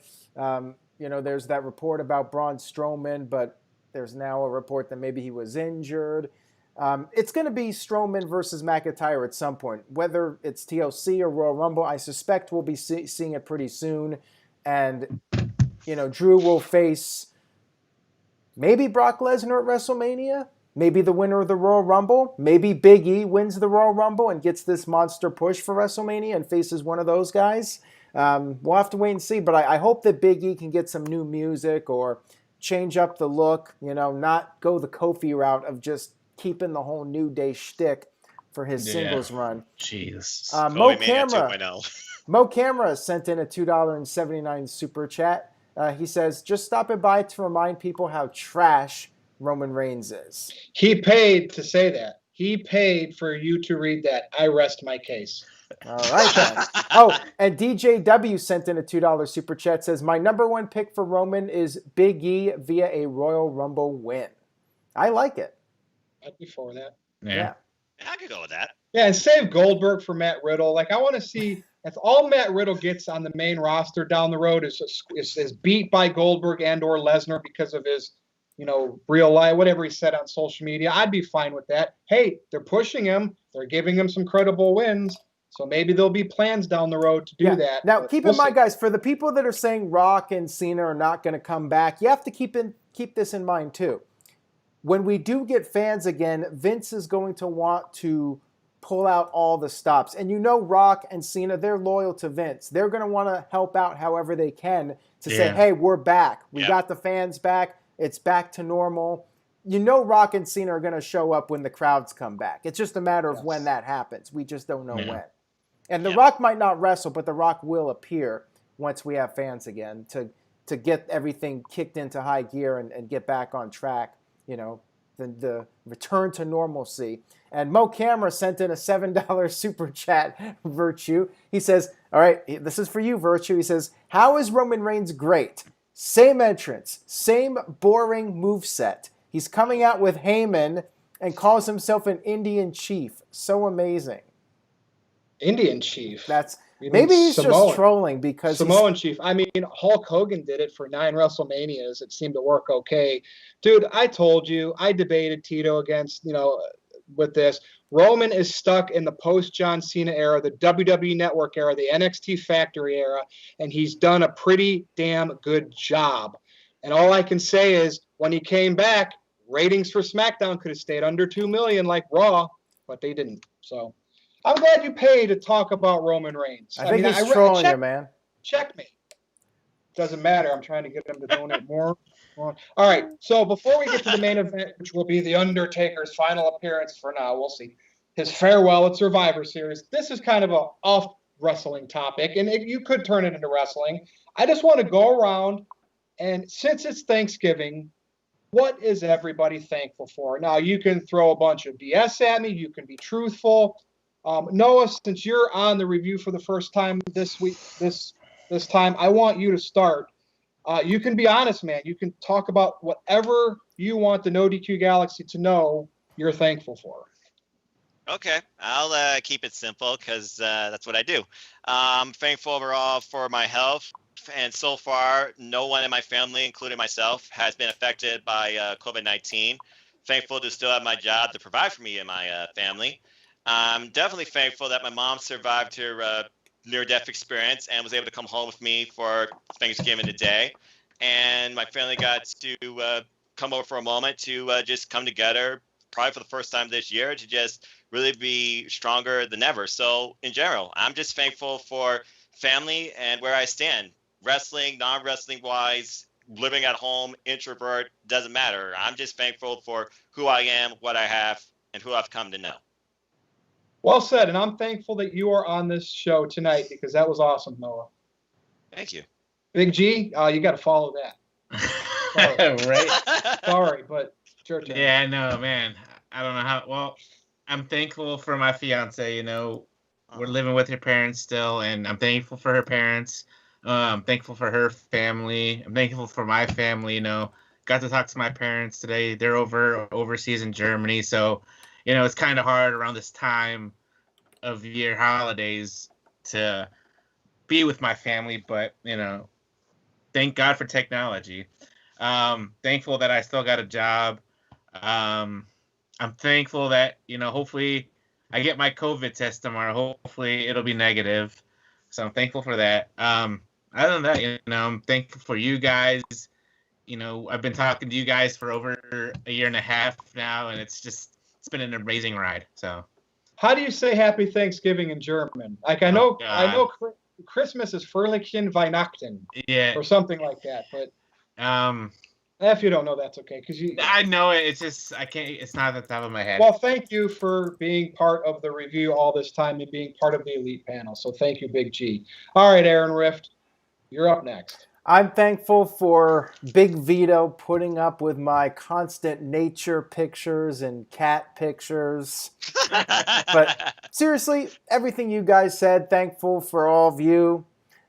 there's that report about Braun Strowman, but there's now a report that maybe he was injured. It's going to be Strowman versus McIntyre at some point. Whether it's TLC or Royal Rumble, I suspect we'll be seeing it pretty soon. And, Drew will face maybe Brock Lesnar at WrestleMania, maybe the winner of the Royal Rumble, maybe Big E wins the Royal Rumble and gets this monster push for WrestleMania and faces one of those guys. We'll have to wait and see, but I hope that Big E can get some new music or change up the look, not go the Kofi route of just keeping the whole New Day shtick for his singles run. Jesus. Mo Camera sent in a $2.79 super chat. He says, just stopping by to remind people how trash Roman Reigns is. He paid to say that. He paid for you to read that. I rest my case. All right, then. Oh, and DJW sent in a $2 super chat. Says, my number one pick for Roman is Big E via a Royal Rumble win. I like it. I'd be for that. Yeah. I could go with that. Yeah, and save Goldberg for Matt Riddle. Like, I want to see if all Matt Riddle gets on the main roster down the road is beat by Goldberg and or Lesnar because of his, real life, whatever he said on social media. I'd be fine with that. Hey, they're pushing him. They're giving him some credible wins. So maybe there'll be plans down the road to do that. Now, keep in mind, guys, for the people that are saying Rock and Cena are not going to come back, you have to keep this in mind, too. When we do get fans again, Vince is going to want to pull out all the stops. And Rock and Cena, they're loyal to Vince. They're going to want to help out however they can to say, hey, we're back. We got the fans back. It's back to normal. Rock and Cena are going to show up when the crowds come back. It's just a matter of when that happens. We just don't know when. And The Rock might not wrestle, but The Rock will appear once we have fans again to get everything kicked into high gear and get back on track, the return to normalcy. And Mo Camera sent in a $7 super chat, Virtue. He says, all right, this is for you, Virtue. He says, how is Roman Reigns great? Same entrance, same boring moveset. He's coming out with Heyman and calls himself an Indian chief. So amazing. Indian chief. Maybe he's just trolling because Samoan chief. I mean, Hulk Hogan did it for 9 WrestleManias. It seemed to work okay. Dude, I told you, I debated Tito against, with this. Roman is stuck in the post-John Cena era, the WWE Network era, the NXT Factory era, and he's done a pretty damn good job. And all I can say is, when he came back, ratings for Smackdown could have stayed under 2 million like Raw, but they didn't. So I'm glad you paid to talk about Roman Reigns. I think he's trolling you, man. Check me. Doesn't matter. I'm trying to get them to donate more. All right. So before we get to the main event, which will be The Undertaker's final appearance for now, we'll see, his farewell at Survivor Series. This is kind of a off wrestling topic, and you could turn it into wrestling. I just want to go around, and since it's Thanksgiving, what is everybody thankful for? Now, you can throw a bunch of BS at me. You can be truthful. Noah, since you're on the review for the first time this week, this time, I want you to start. You can be honest, man. You can talk about whatever you want the NoDQ Galaxy to know you're thankful for. Okay, I'll keep it simple because that's what I do. I'm thankful overall for my health, and so far, no one in my family, including myself, has been affected by COVID-19. Thankful to still have my job to provide for me and my family. I'm definitely thankful that my mom survived her near-death experience and was able to come home with me for Thanksgiving today. And my family got to come over for a moment to just come together, probably for the first time this year, to just really be stronger than ever. So in general, I'm just thankful for family and where I stand. Wrestling, non-wrestling wise, living at home, introvert, doesn't matter. I'm just thankful for who I am, what I have, and who I've come to know. Well said, and I'm thankful that you are on this show tonight because that was awesome, Noah. Thank you. Big G, you got to follow that. Sorry. Right? Sorry, but it's your turn. Yeah, no, man. I don't know how. Well, I'm thankful for my fiance. We're living with her parents still, and I'm thankful for her parents. I'm thankful for her family. I'm thankful for my family. Got to talk to my parents today. They're overseas in Germany, so it's kind of hard around this time of year holidays to be with my family, but thank God for technology. Thankful that I still got a job. I'm thankful that, hopefully I get my COVID test tomorrow. Hopefully it'll be negative. So I'm thankful for that. Other than that, I'm thankful for you guys. I've been talking to you guys for over a year and a half now, and it's been an amazing ride. So, how do you say Happy Thanksgiving in German? Like, I know Christmas is Fröhlichen Weihnachten, or something like that. But if you don't know, that's okay. I know it. It's just I can't. It's not at the top of my head. Well, thank you for being part of the review all this time and being part of the elite panel. So thank you, Big G. All right, Aaron Rift, you're up next. I'm thankful for Big Vito putting up with my constant nature pictures and cat pictures. But seriously, everything you guys said, thankful for all of you,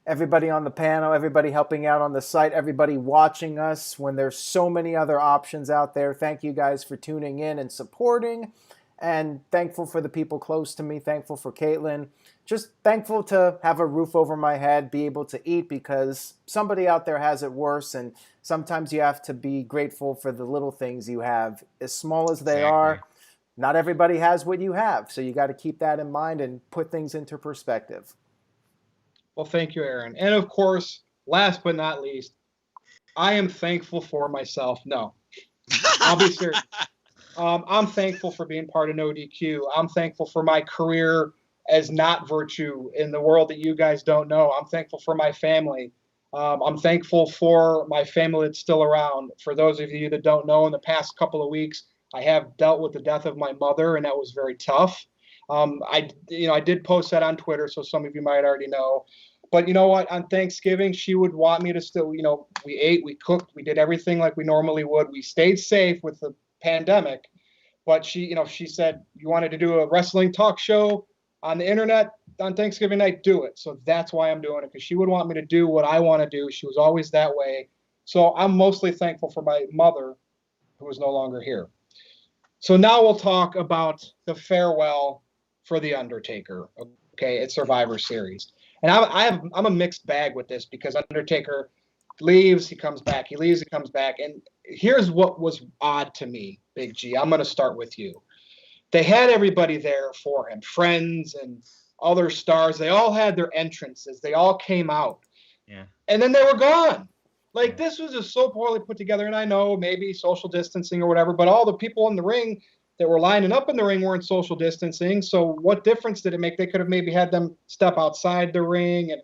everybody on the panel, everybody helping out on the site, everybody watching us when there's so many other options out there. Thank you guys for tuning in and supporting. And thankful for the people close to me, thankful for Caitlin. Just thankful to have a roof over my head, be able to eat, because somebody out there has it worse, and sometimes you have to be grateful for the little things you have, as small as they are. Not everybody has what you have, so you got to keep that in mind and put things into perspective. Well, thank you, Aaron. And of course, last but not least, I am thankful for myself. No, I'll be serious. I'm thankful for being part of NoDQ. I'm thankful for my career as not virtue in the world that you guys don't know. I'm thankful for my family. I'm thankful for my family that's still around. For those of you that don't know, in the past couple of weeks, I have dealt with the death of my mother, and that was very tough. I did post that on Twitter, so some of you might already know. But you know what? On Thanksgiving, she would want me to still, we ate, we cooked, we did everything like we normally would. We stayed safe with the pandemic. But she said, you wanted to do a wrestling talk show on the internet on Thanksgiving night, do it. So that's why I'm doing it, because she would want me to do what I want to do. She was always that way. So I'm mostly thankful for my mother, who is no longer here. So now we'll talk about the farewell for The Undertaker, okay, at Survivor Series. And I'm a mixed bag with this, because Undertaker leaves, he comes back, he leaves, he comes back. And here's what was odd to me, Big G. I'm going to start with you. They had everybody there for him, friends and other stars. They all had their entrances. They all came out. Yeah. And then they were gone. Like, this was just so poorly put together. And I know maybe social distancing or whatever, but all the people in the ring that were lining up in the ring weren't social distancing. So what difference did it make? They could have maybe had them step outside the ring. And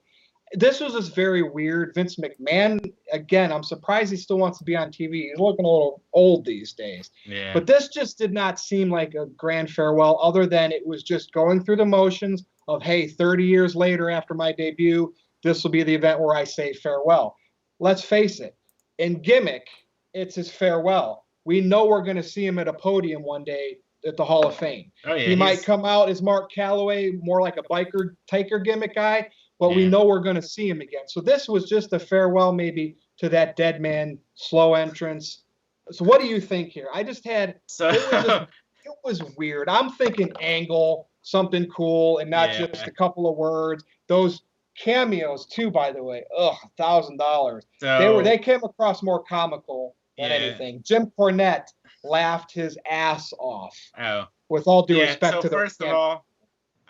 this was just very weird. Vince McMahon, again, I'm surprised he still wants to be on TV. He's looking a little old these days. Yeah. But this just did not seem like a grand farewell, other than it was just going through the motions of, hey, 30 years later after my debut, this will be the event where I say farewell. Let's face it, in gimmick, it's his farewell. We know we're going to see him at a podium one day at the Hall of Fame. Oh, yeah, he might come out as Mark Calloway, more like a biker taker gimmick guy, but we know we're going to see him again. So this was just a farewell maybe to that dead man, slow entrance. So what do you think here? I just had it was weird. I'm thinking angle, something cool, and not just a couple of words. Those cameos too, by the way. $1,000. So, they came across more comical than anything. Jim Cornette laughed his ass off. Oh. With all due respect to the first of all,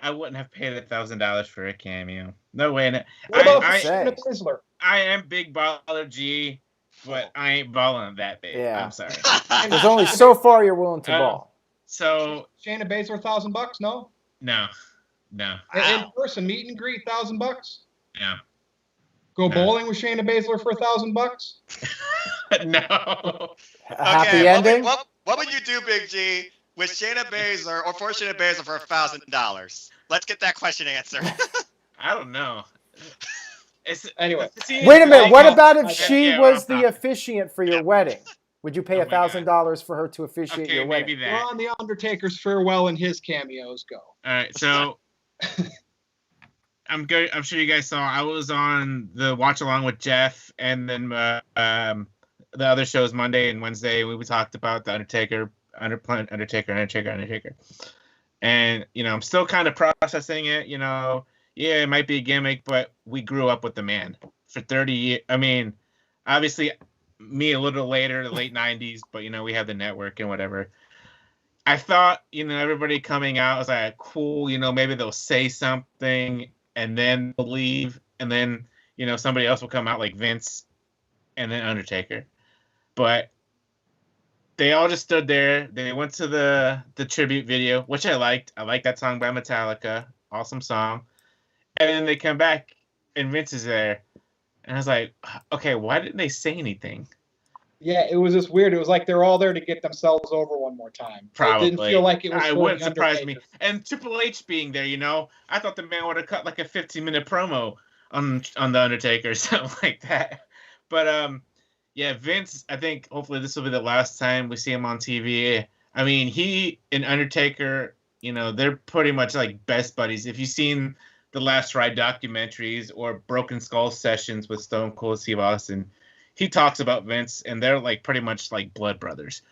I wouldn't have paid $1,000 for a cameo. No way. What about Shayna Baszler? I am big baller G, but I ain't balling that big. Yeah. I'm sorry. There's only so far you're willing to ball. So Shayna Baszler, $1,000? No. No. In person meet and greet, $1,000? No. Go bowling with Shayna Baszler for $1,000? No. A happy ending? What would you do, Big G, with Shayna Baszler or for Shayna Baszler for $1,000? Let's get that question answered. I don't know. Anyway. Wait a minute. What about if she was the officiant for your wedding? Would you pay $1,000 for her to officiate your wedding? Maybe that. We're on the Undertaker's farewell and his cameos. Go. All right, so I'm sure you guys saw I was on the watch along with Jeff, and then the other shows Monday and Wednesday. We talked about the Undertaker, and I'm still kind of processing it. It might be a gimmick, but we grew up with the man for 30 years. I mean, Obviously, me a little later, the late 90s, but, we have the network and whatever. I thought, everybody coming out was like, cool, maybe they'll say something and then they'll leave. And then, somebody else will come out like Vince and then Undertaker. But they all just stood there. They went to the tribute video, which I liked. I like that song by Metallica. Awesome song. And then they come back and Vince is there. And I was like, okay, why didn't they say anything? Yeah, it was just weird. It was like they're all there to get themselves over one more time. Probably. It didn't feel like it was. It for wouldn't the surprise me. Undertaker. And Triple H being there, I thought the man would have cut like a 15-minute promo on the Undertaker or something like that. But yeah, Vince, I think hopefully this will be the last time we see him on TV. I mean, he and Undertaker, they're pretty much like best buddies. If you've seen the Last Ride documentaries or Broken Skull sessions with Stone Cold Steve Austin, he talks about Vince, and they're like pretty much like blood brothers.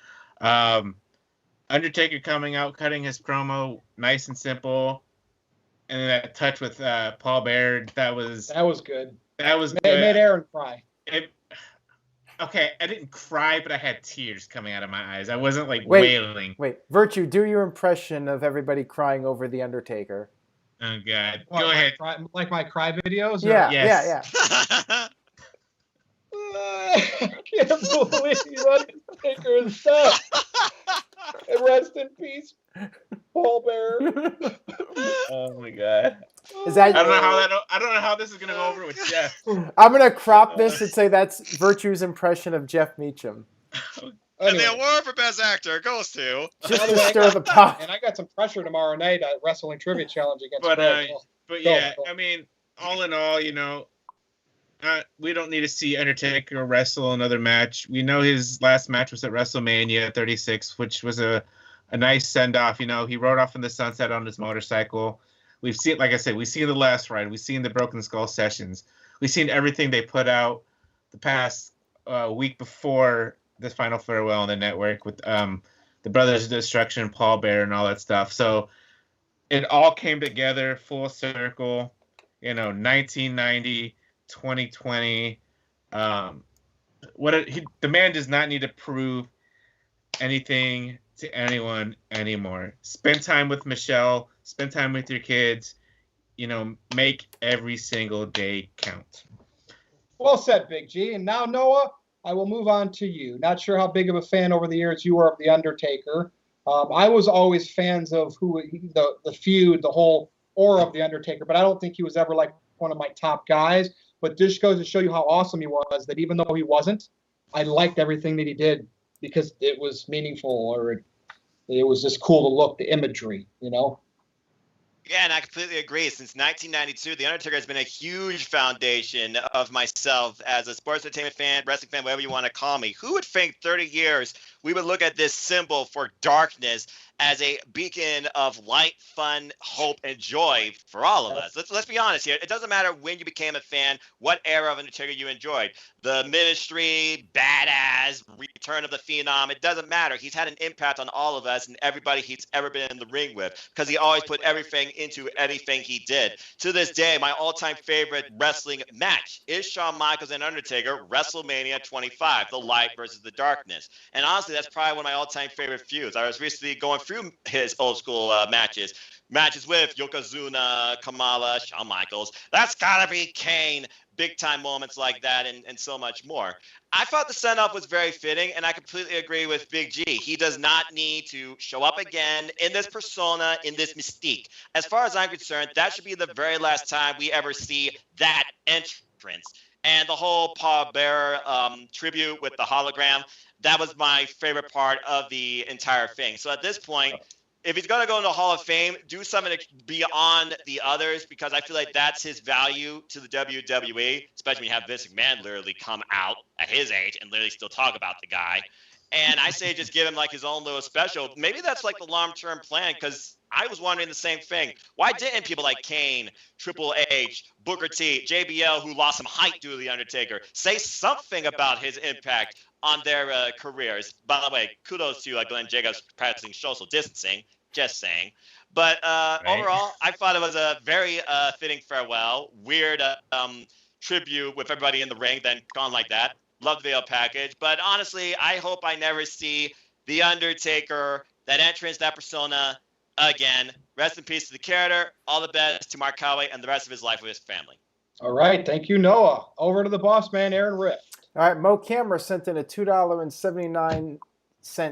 Undertaker coming out, cutting his promo, nice and simple, and then that touch with Paul Bear, that was good. That was good. It made Aaron cry. Okay, I didn't cry, but I had tears coming out of my eyes. I wasn't like wailing. Wait, Virtue, do your impression of everybody crying over the Undertaker. Oh God, go ahead. Like my cry videos? Yeah, yes. yeah. I can't believe Undertaker is dead. And rest in peace, Paul Bear. Oh my God. Is that? I don't know how this is gonna go over with Jeff. I'm gonna crop this and say that's Virtue's impression of Jeff Meacham. And the award for Best Actor goes to. Just to stir the pot. And I got some pressure tomorrow night at Wrestling Trivia Challenge against. But yeah, I mean, all in all, we don't need to see Undertaker wrestle another match. We know his last match was at WrestleMania 36, which was a nice send-off. He rode off in the sunset on his motorcycle. We've seen, like I said, we've seen the Last Ride. We've seen the Broken Skull sessions. We've seen everything they put out the past week before this Final Farewell on the network with the Brothers of Destruction, Paul Bear, and all that stuff. So it all came together full circle. 1990. 2020. The man does not need to prove anything to anyone anymore. Spend time with Michelle. Spend time with your kids. Make every single day count. Well said, Big G. And now, Noah, I will move on to you. Not sure how big of a fan over the years you were of The Undertaker. I was always fans of the feud, the whole aura of The Undertaker, but I don't think he was ever like one of my top guys. But this goes to show you how awesome he was, that even though he wasn't, I liked everything that he did because it was meaningful or it was just cool to look, the imagery, Yeah, and I completely agree. Since 1992, The Undertaker has been a huge foundation of myself as a sports entertainment fan, wrestling fan, whatever you want to call me. Who would think 30 years we would look at this symbol for darkness as a beacon of light, fun, hope, and joy for all of us? Let's be honest here. It doesn't matter when you became a fan, what era of Undertaker you enjoyed. The Ministry, Badass, Return of the Phenom, it doesn't matter. He's had an impact on all of us and everybody he's ever been in the ring with because he always put everything into anything he did. To this day, my all-time favorite wrestling match is Shawn Michaels and Undertaker, WrestleMania 25, the light versus the darkness. And honestly, that's probably one of my all-time favorite feuds. I was recently going through his old school matches with Yokozuna, Carmella, Shawn Michaels. That's gotta be Kane. Big time moments like that and so much more. I thought the send-off was very fitting, and I completely agree with Big G. He does not need to show up again in this persona, in this mystique. As far as I'm concerned, that should be the very last time we ever see that entrance. And the whole Paul Bear tribute with the hologram, that was my favorite part of the entire thing. So at this point, if he's going to go into the Hall of Fame, do something beyond the others because I feel like that's his value to the WWE, especially when you have Vince McMahon literally come out at his age and literally still talk about the guy. And I say just give him like his own little special. Maybe that's like the long-term plan because I was wondering the same thing. Why didn't people like Kane, Triple H, Booker T, JBL, who lost some height due to The Undertaker, say something about his impact on their careers? By the way, kudos to Glenn Jacobs practicing social distancing. Just saying. But overall, I thought it was a very fitting farewell. Weird tribute with everybody in the ring, then gone like that. Love the video package. But honestly, I hope I never see The Undertaker, that entrance, that persona again. Rest in peace to the character. All the best to Mark Calloway and the rest of his life with his family. All right. Thank you, Noah. Over to the boss man, Aaron Rift. All right, Mo Camera sent in a $2.79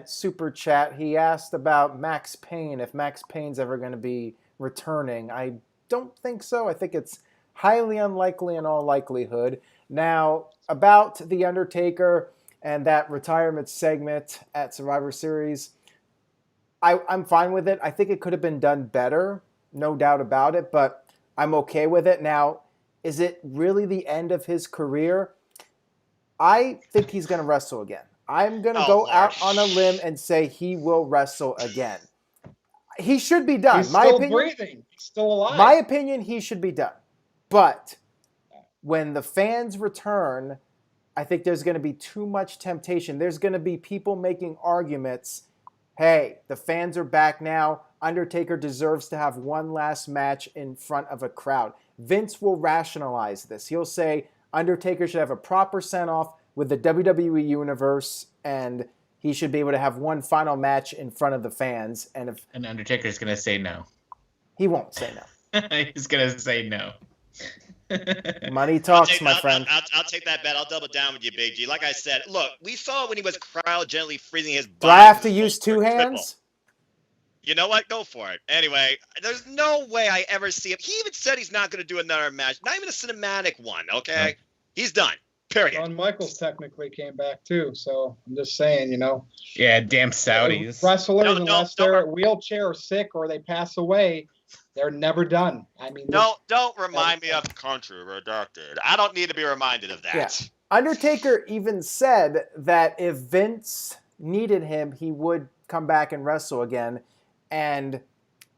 super chat. He asked about Max Payne, if Max Payne's ever going to be returning. I don't think so. I think it's highly unlikely in all likelihood. Now, about The Undertaker and that retirement segment at Survivor Series, I'm fine with it. I think it could have been done better, no doubt about it, but I'm okay with it. Now, is it really the end of his career? I think he's going to wrestle again. I'm going to go out on a limb and say he will wrestle again. He should be done. He's still breathing. He's still alive. My opinion, he should be done. But when the fans return, I think there's going to be too much temptation. There's going to be people making arguments. Hey, the fans are back now. Undertaker deserves to have one last match in front of a crowd. Vince will rationalize this. He'll say Undertaker should have a proper send-off with the WWE Universe, and he should be able to have one final match in front of the fans. And Undertaker's going to say no. He won't say no. He's going to say no. Money talks, my friend. I'll take that bet. I'll double down with you, Big G. Like I said, look, we saw when he was cryogenically freezing his body. Do I have to use two hands? You know what? Go for it. Anyway, there's no way I ever see him. He even said he's not going to do another match. Not even a cinematic one, okay? No. He's done. Period. Shawn Michaels technically came back, too. So I'm just saying, you know. Yeah, damn Saudis. Wrestlers, unless they're wheelchair sick or they pass away, they're never done. I mean, don't remind me of Country Redacted. I don't need to be reminded of that. Yeah. Undertaker even said that if Vince needed him, he would come back and wrestle again. And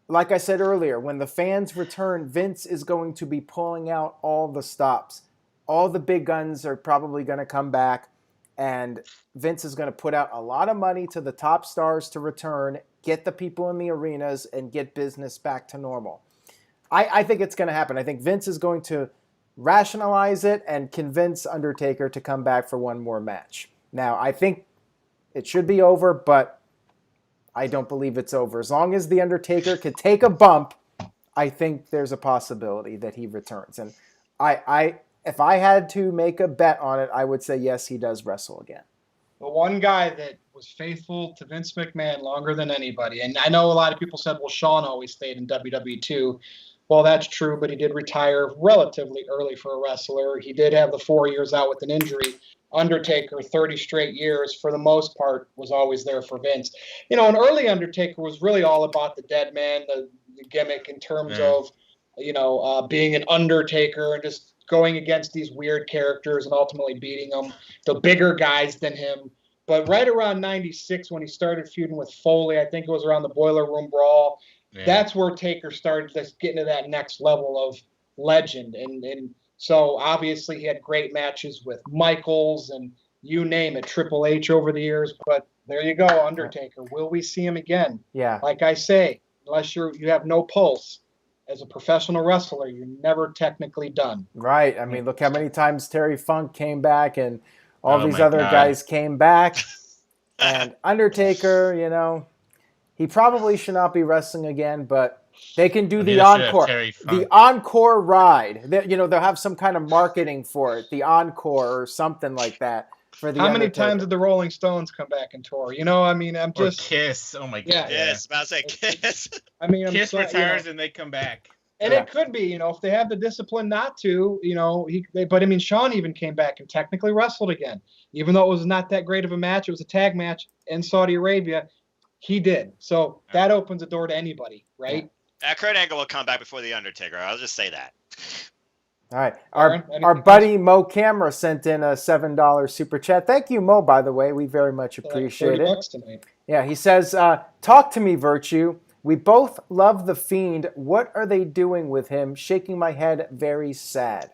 like I said earlier, when the fans return, Vince is going to be pulling out all the stops. All the big guns are probably going to come back, and Vince is going to put out a lot of money to the top stars to return, get the people in the arenas, and get business back to normal. I think it's going to happen. I think Vince is going to rationalize it and convince Undertaker to come back for one more match. Now, I think it should be over, but I don't believe it's over. As long as The Undertaker could take a bump, I think there's a possibility that he returns. And if I had to make a bet on it, I would say yes, he does wrestle again. The one guy that was faithful to Vince McMahon longer than anybody, and I know a lot of people said, well, Shawn always stayed in WWE too. Well, that's true, but he did retire relatively early for a wrestler. He did have the 4 years out with an injury. Undertaker, 30 straight years, for the most part, was always there for Vince. You know, an early Undertaker was really all about the dead man, the gimmick in terms of, being an Undertaker and just going against these weird characters and ultimately beating them, the bigger guys than him. But right around 96, when he started feuding with Foley, I think it was around the Boiler Room Brawl, that's where Taker started just getting to that next level of legend. And so obviously he had great matches with Michaels and you name it, Triple H over the years. But there you go, Undertaker. Will we see him again? Yeah. Like I say, unless you have no pulse, as a professional wrestler, you're never technically done. Right. I mean, look how many times Terry Funk came back and all these other guys came back. And Undertaker, he probably should not be wrestling again, but they can do the encore. The encore ride. They'll have some kind of marketing for it, the encore or something like that. For the How many times did the Rolling Stones come back and tour? I'm just... Or Kiss. Oh, my God. Yeah. Yes, about to say Kiss. I mean, Kiss retires and they come back. And it could be, if they have the discipline not to, but Shawn even came back and technically wrestled again. Even though it was not that great of a match, it was a tag match in Saudi Arabia, he did. So that opens the door to anybody, right? Kurt Angle will come back before The Undertaker. I'll just say that. All right. Our buddy Mo Camera sent in a $7 super chat. Thank you, Mo, by the way. We very much appreciate it. Tonight. Yeah, he says, talk to me, Virtue. We both love The Fiend. What are they doing with him? Shaking my head, very sad.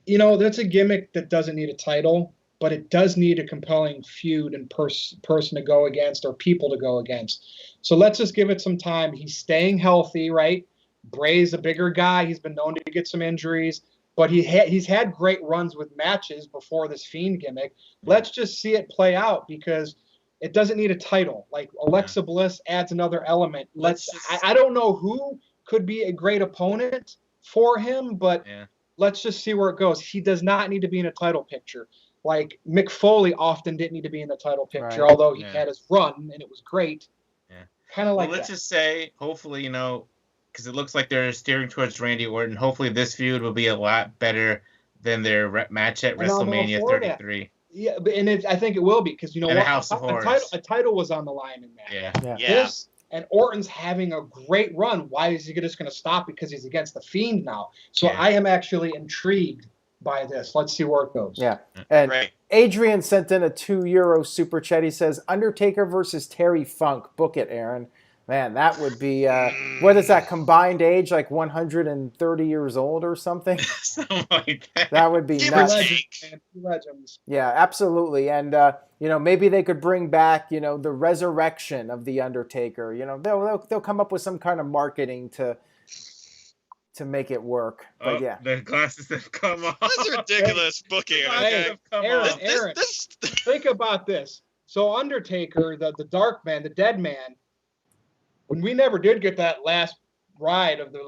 That's a gimmick that doesn't need a title, but it does need a compelling feud and person to go against or people to go against. So let's just give it some time. He's staying healthy, right? Bray's a bigger guy. He's been known to get some injuries. but he's had great runs with matches before this Fiend gimmick. Let's just see it play out because it doesn't need a title. Like Alexa Bliss adds another element. I don't know who could be a great opponent for him, but let's just see where it goes. He does not need to be in a title picture. Like Mick Foley often didn't need to be in the title picture, although he had his run and it was great. Yeah. Kind of like let's just say, hopefully, because it looks like they're steering towards Randy Orton. Hopefully this feud will be a lot better than their match at WrestleMania 33. That. Yeah, and I think it will be because what? House of Horrors. A title was on the line in that. Yeah. This and Orton's having a great run. Why is he just going to stop? Because he's against the Fiend now. So I am actually intrigued by this. Let's see where it goes. Yeah. And Adrian sent in a €2 super chat. He says, Undertaker versus Terry Funk. Book it, Aaron. Man, that would be, what is that, combined age, like 130 years old or something? Something like that. That would be nuts. Legends. Yeah, absolutely. And, maybe they could bring back, the resurrection of The Undertaker. They'll come up with some kind of marketing to make it work. But the glasses have come off. That's ridiculous booking. Hey, Aaron, think about this. So Undertaker, the Dark Man, the Dead Man, when we never did get that last ride of the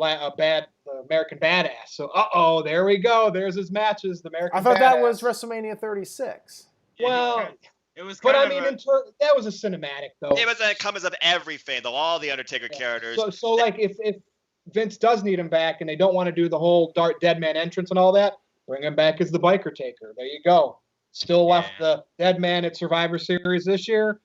American Badass. So, there we go. There's his matches. The American Badass. I thought that was WrestleMania 36. Well, it was. But that was a cinematic though. It was a encompass of everything, all the Undertaker characters. So like if Vince does need him back and they don't want to do the whole Dead Man entrance and all that, bring him back as the Biker Taker. There you go. Still left the Dead Man at Survivor Series this year.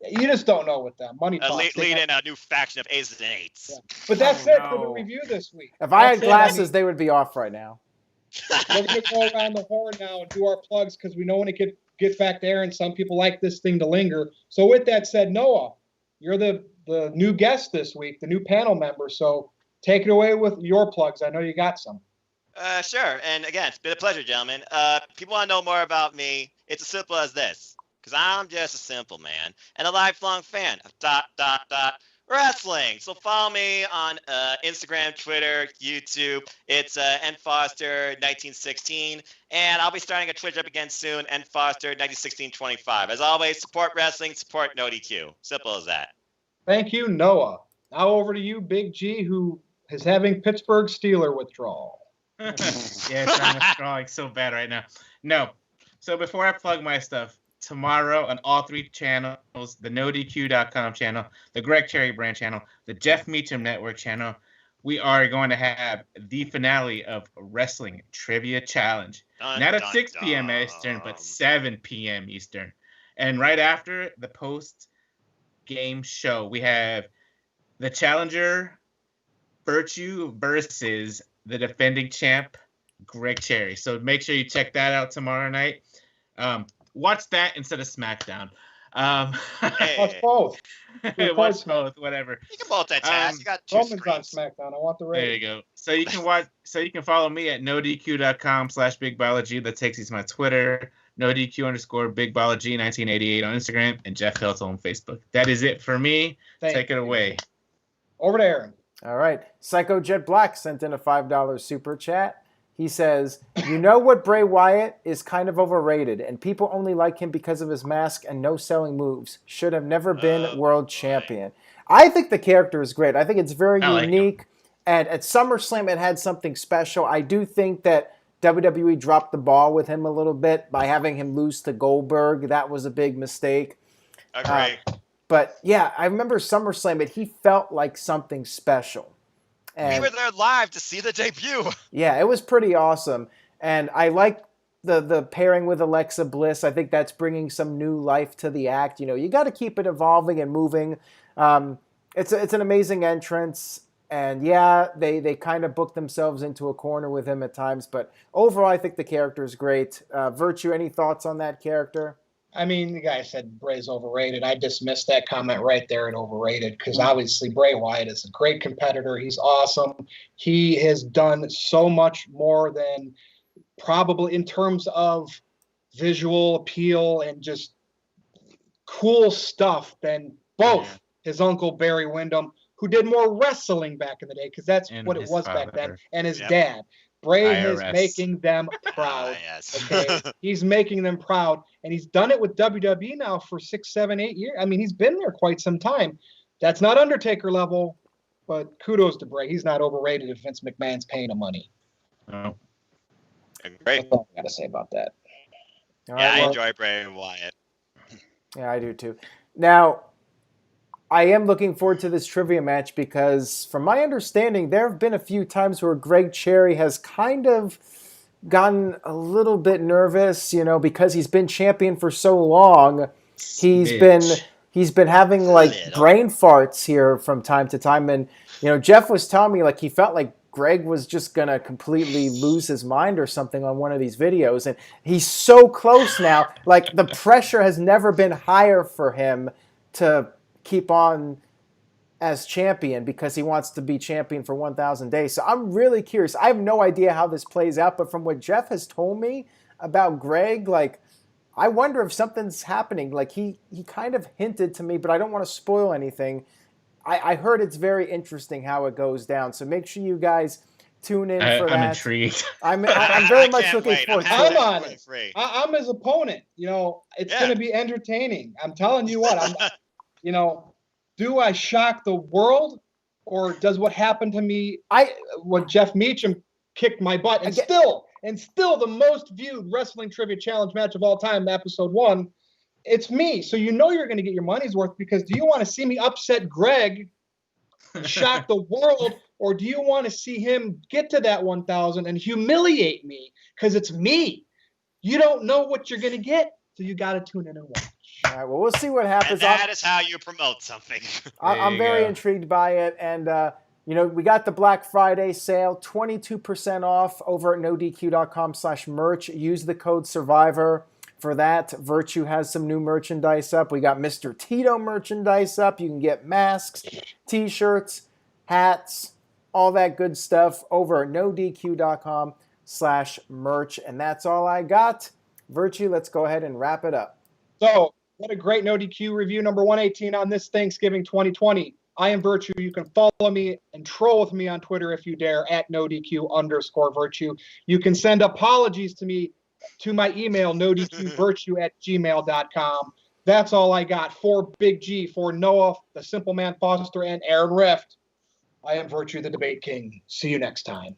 You just don't know with them. Money talks. Lead in a new faction of Aces and Eights. Yeah. But that's it for the review this week. If I had glasses, they would be off right now. We're going to go around the horn now and do our plugs because we know when it gets back there and some people like this thing to linger. So with that said, Noah, you're the new guest this week, the new panel member. So take it away with your plugs. I know you got some. Sure. And again, it's been a pleasure, gentlemen. People want to know more about me. It's as simple as this. Because I'm just a simple man and a lifelong fan of ... wrestling. So follow me on Instagram, Twitter, YouTube. It's nfoster1916. And I'll be starting a Twitch up again soon, nfoster191625. As always, support wrestling, support NoDQ. Simple as that. Thank you, Noah. Now over to you, Big G, who is having Pittsburgh Steeler withdrawal. I'm withdrawing so bad right now. No. So before I plug my stuff, tomorrow on all three channels, the NoDQ.com channel, the Greg Cherry Brand channel, the Jeff Meacham Network channel, we are going to have the finale of Wrestling Trivia Challenge. Not at 6 p.m. Eastern, but 7 p.m. Eastern. And right after the post-game show, we have the challenger, Virtue, versus the defending champ, Greg Cherry. So make sure you check that out tomorrow night. Watch that instead of Smackdown. Watch both. Watch both, whatever. You can multitask. You got two Roman's screens. on SmackDown. I want the rating. There you go. So you can watch. So you can follow me at nodq.com/BigBiology. That takes you to my Twitter. NoDQ_BigBiology1988 on Instagram and Jeff Hilton on Facebook. That is it for me. Take it away. Over to Aaron. All right. Psycho Jet Black sent in a $5 super chat. He says, what Bray Wyatt is kind of overrated, and people only like him because of his mask and no selling moves. Should have never been world champion. I think the character is great. I think it's very unique. And at SummerSlam, it had something special. I do think that WWE dropped the ball with him a little bit by having him lose to Goldberg. That was a big mistake. Agree. But, yeah, I remember SummerSlam, but he felt like something special. We were there live to see the debut. Yeah, it was pretty awesome. And I like the pairing with Alexa Bliss. I think that's bringing some new life to the act. You got to keep it evolving and moving. It's an amazing entrance. And, yeah, they kind of booked themselves into a corner with him at times. But overall, I think the character is great. Virtue, any thoughts on that character? I mean, the guy said Bray's overrated. I dismissed that comment right there at overrated because obviously Bray Wyatt is a great competitor. He's awesome. He has done so much more than probably in terms of visual appeal and just cool stuff than both his uncle Barry Windham, who did more wrestling back in the day because that's what it was back then, and his dad. Bray is IRS. making them proud. Yes. Okay, he's making them proud, and he's done it with WWE now for 6, 7, 8 years. I mean, he's been there quite some time. That's not Undertaker level, but kudos to Bray. He's not overrated if Vince McMahon's paying him money. Oh. Great. That's all I got to say about that. All Yeah, right, I well, enjoy Bray and Wyatt. yeah, I do too. Now, I am looking forward to this trivia match because, from my understanding, there have been a few times where Greg Cherry has kind of gotten a little bit nervous, because he's been champion for so long. He's been having like Little. brain farts here from time to time, and Jeff was telling me like he felt like Greg was just gonna completely lose his mind or something on one of these videos, and he's so close now. Like the pressure has never been higher for him to keep on as champion because he wants to be champion for 1,000 days. So I'm really curious. I have no idea how this plays out, but from what Jeff has told me about Greg, like I wonder if something's happening. Like he kind of hinted to me, but I don't want to spoil anything. I heard it's very interesting how it goes down. So make sure you guys tune in for that. I'm intrigued. I'm very much can't looking wait. forward to I'm it. on it. I'm his opponent. It's Yeah. going to be entertaining. I'm telling you what. Do I shock the world, or does what happened to me? When Jeff Meacham kicked my butt, and still the most viewed wrestling trivia challenge match of all time, episode 1. It's me. So you're going to get your money's worth, because do you want to see me upset Greg, shock the world, or do you want to see him get to that 1,000 and humiliate me? Because it's me. You don't know what you're going to get, so you got to tune in and watch. All right, well, we'll see what happens. And that is how you promote something. I'm very intrigued by it. And, we got the Black Friday sale, 22% off over at NoDQ.com/merch. Use the code SURVIVOR for that. Virtue has some new merchandise up. We got Mr. Tito merchandise up. You can get masks, T-shirts, hats, all that good stuff over at NoDQ.com/merch. And that's all I got. Virtue, let's go ahead and wrap it up. So, what a great NoDQ review, number 118 on this Thanksgiving 2020. I am Virtue. You can follow me and troll with me on Twitter if you dare, at NoDQ_Virtue. You can send apologies to me to my email, NoDQVirtue@gmail.com. That's all I got. For Big G, for Noah, the Simple Man Foster, and Aaron Rift, I am Virtue, the Debate King. See you next time.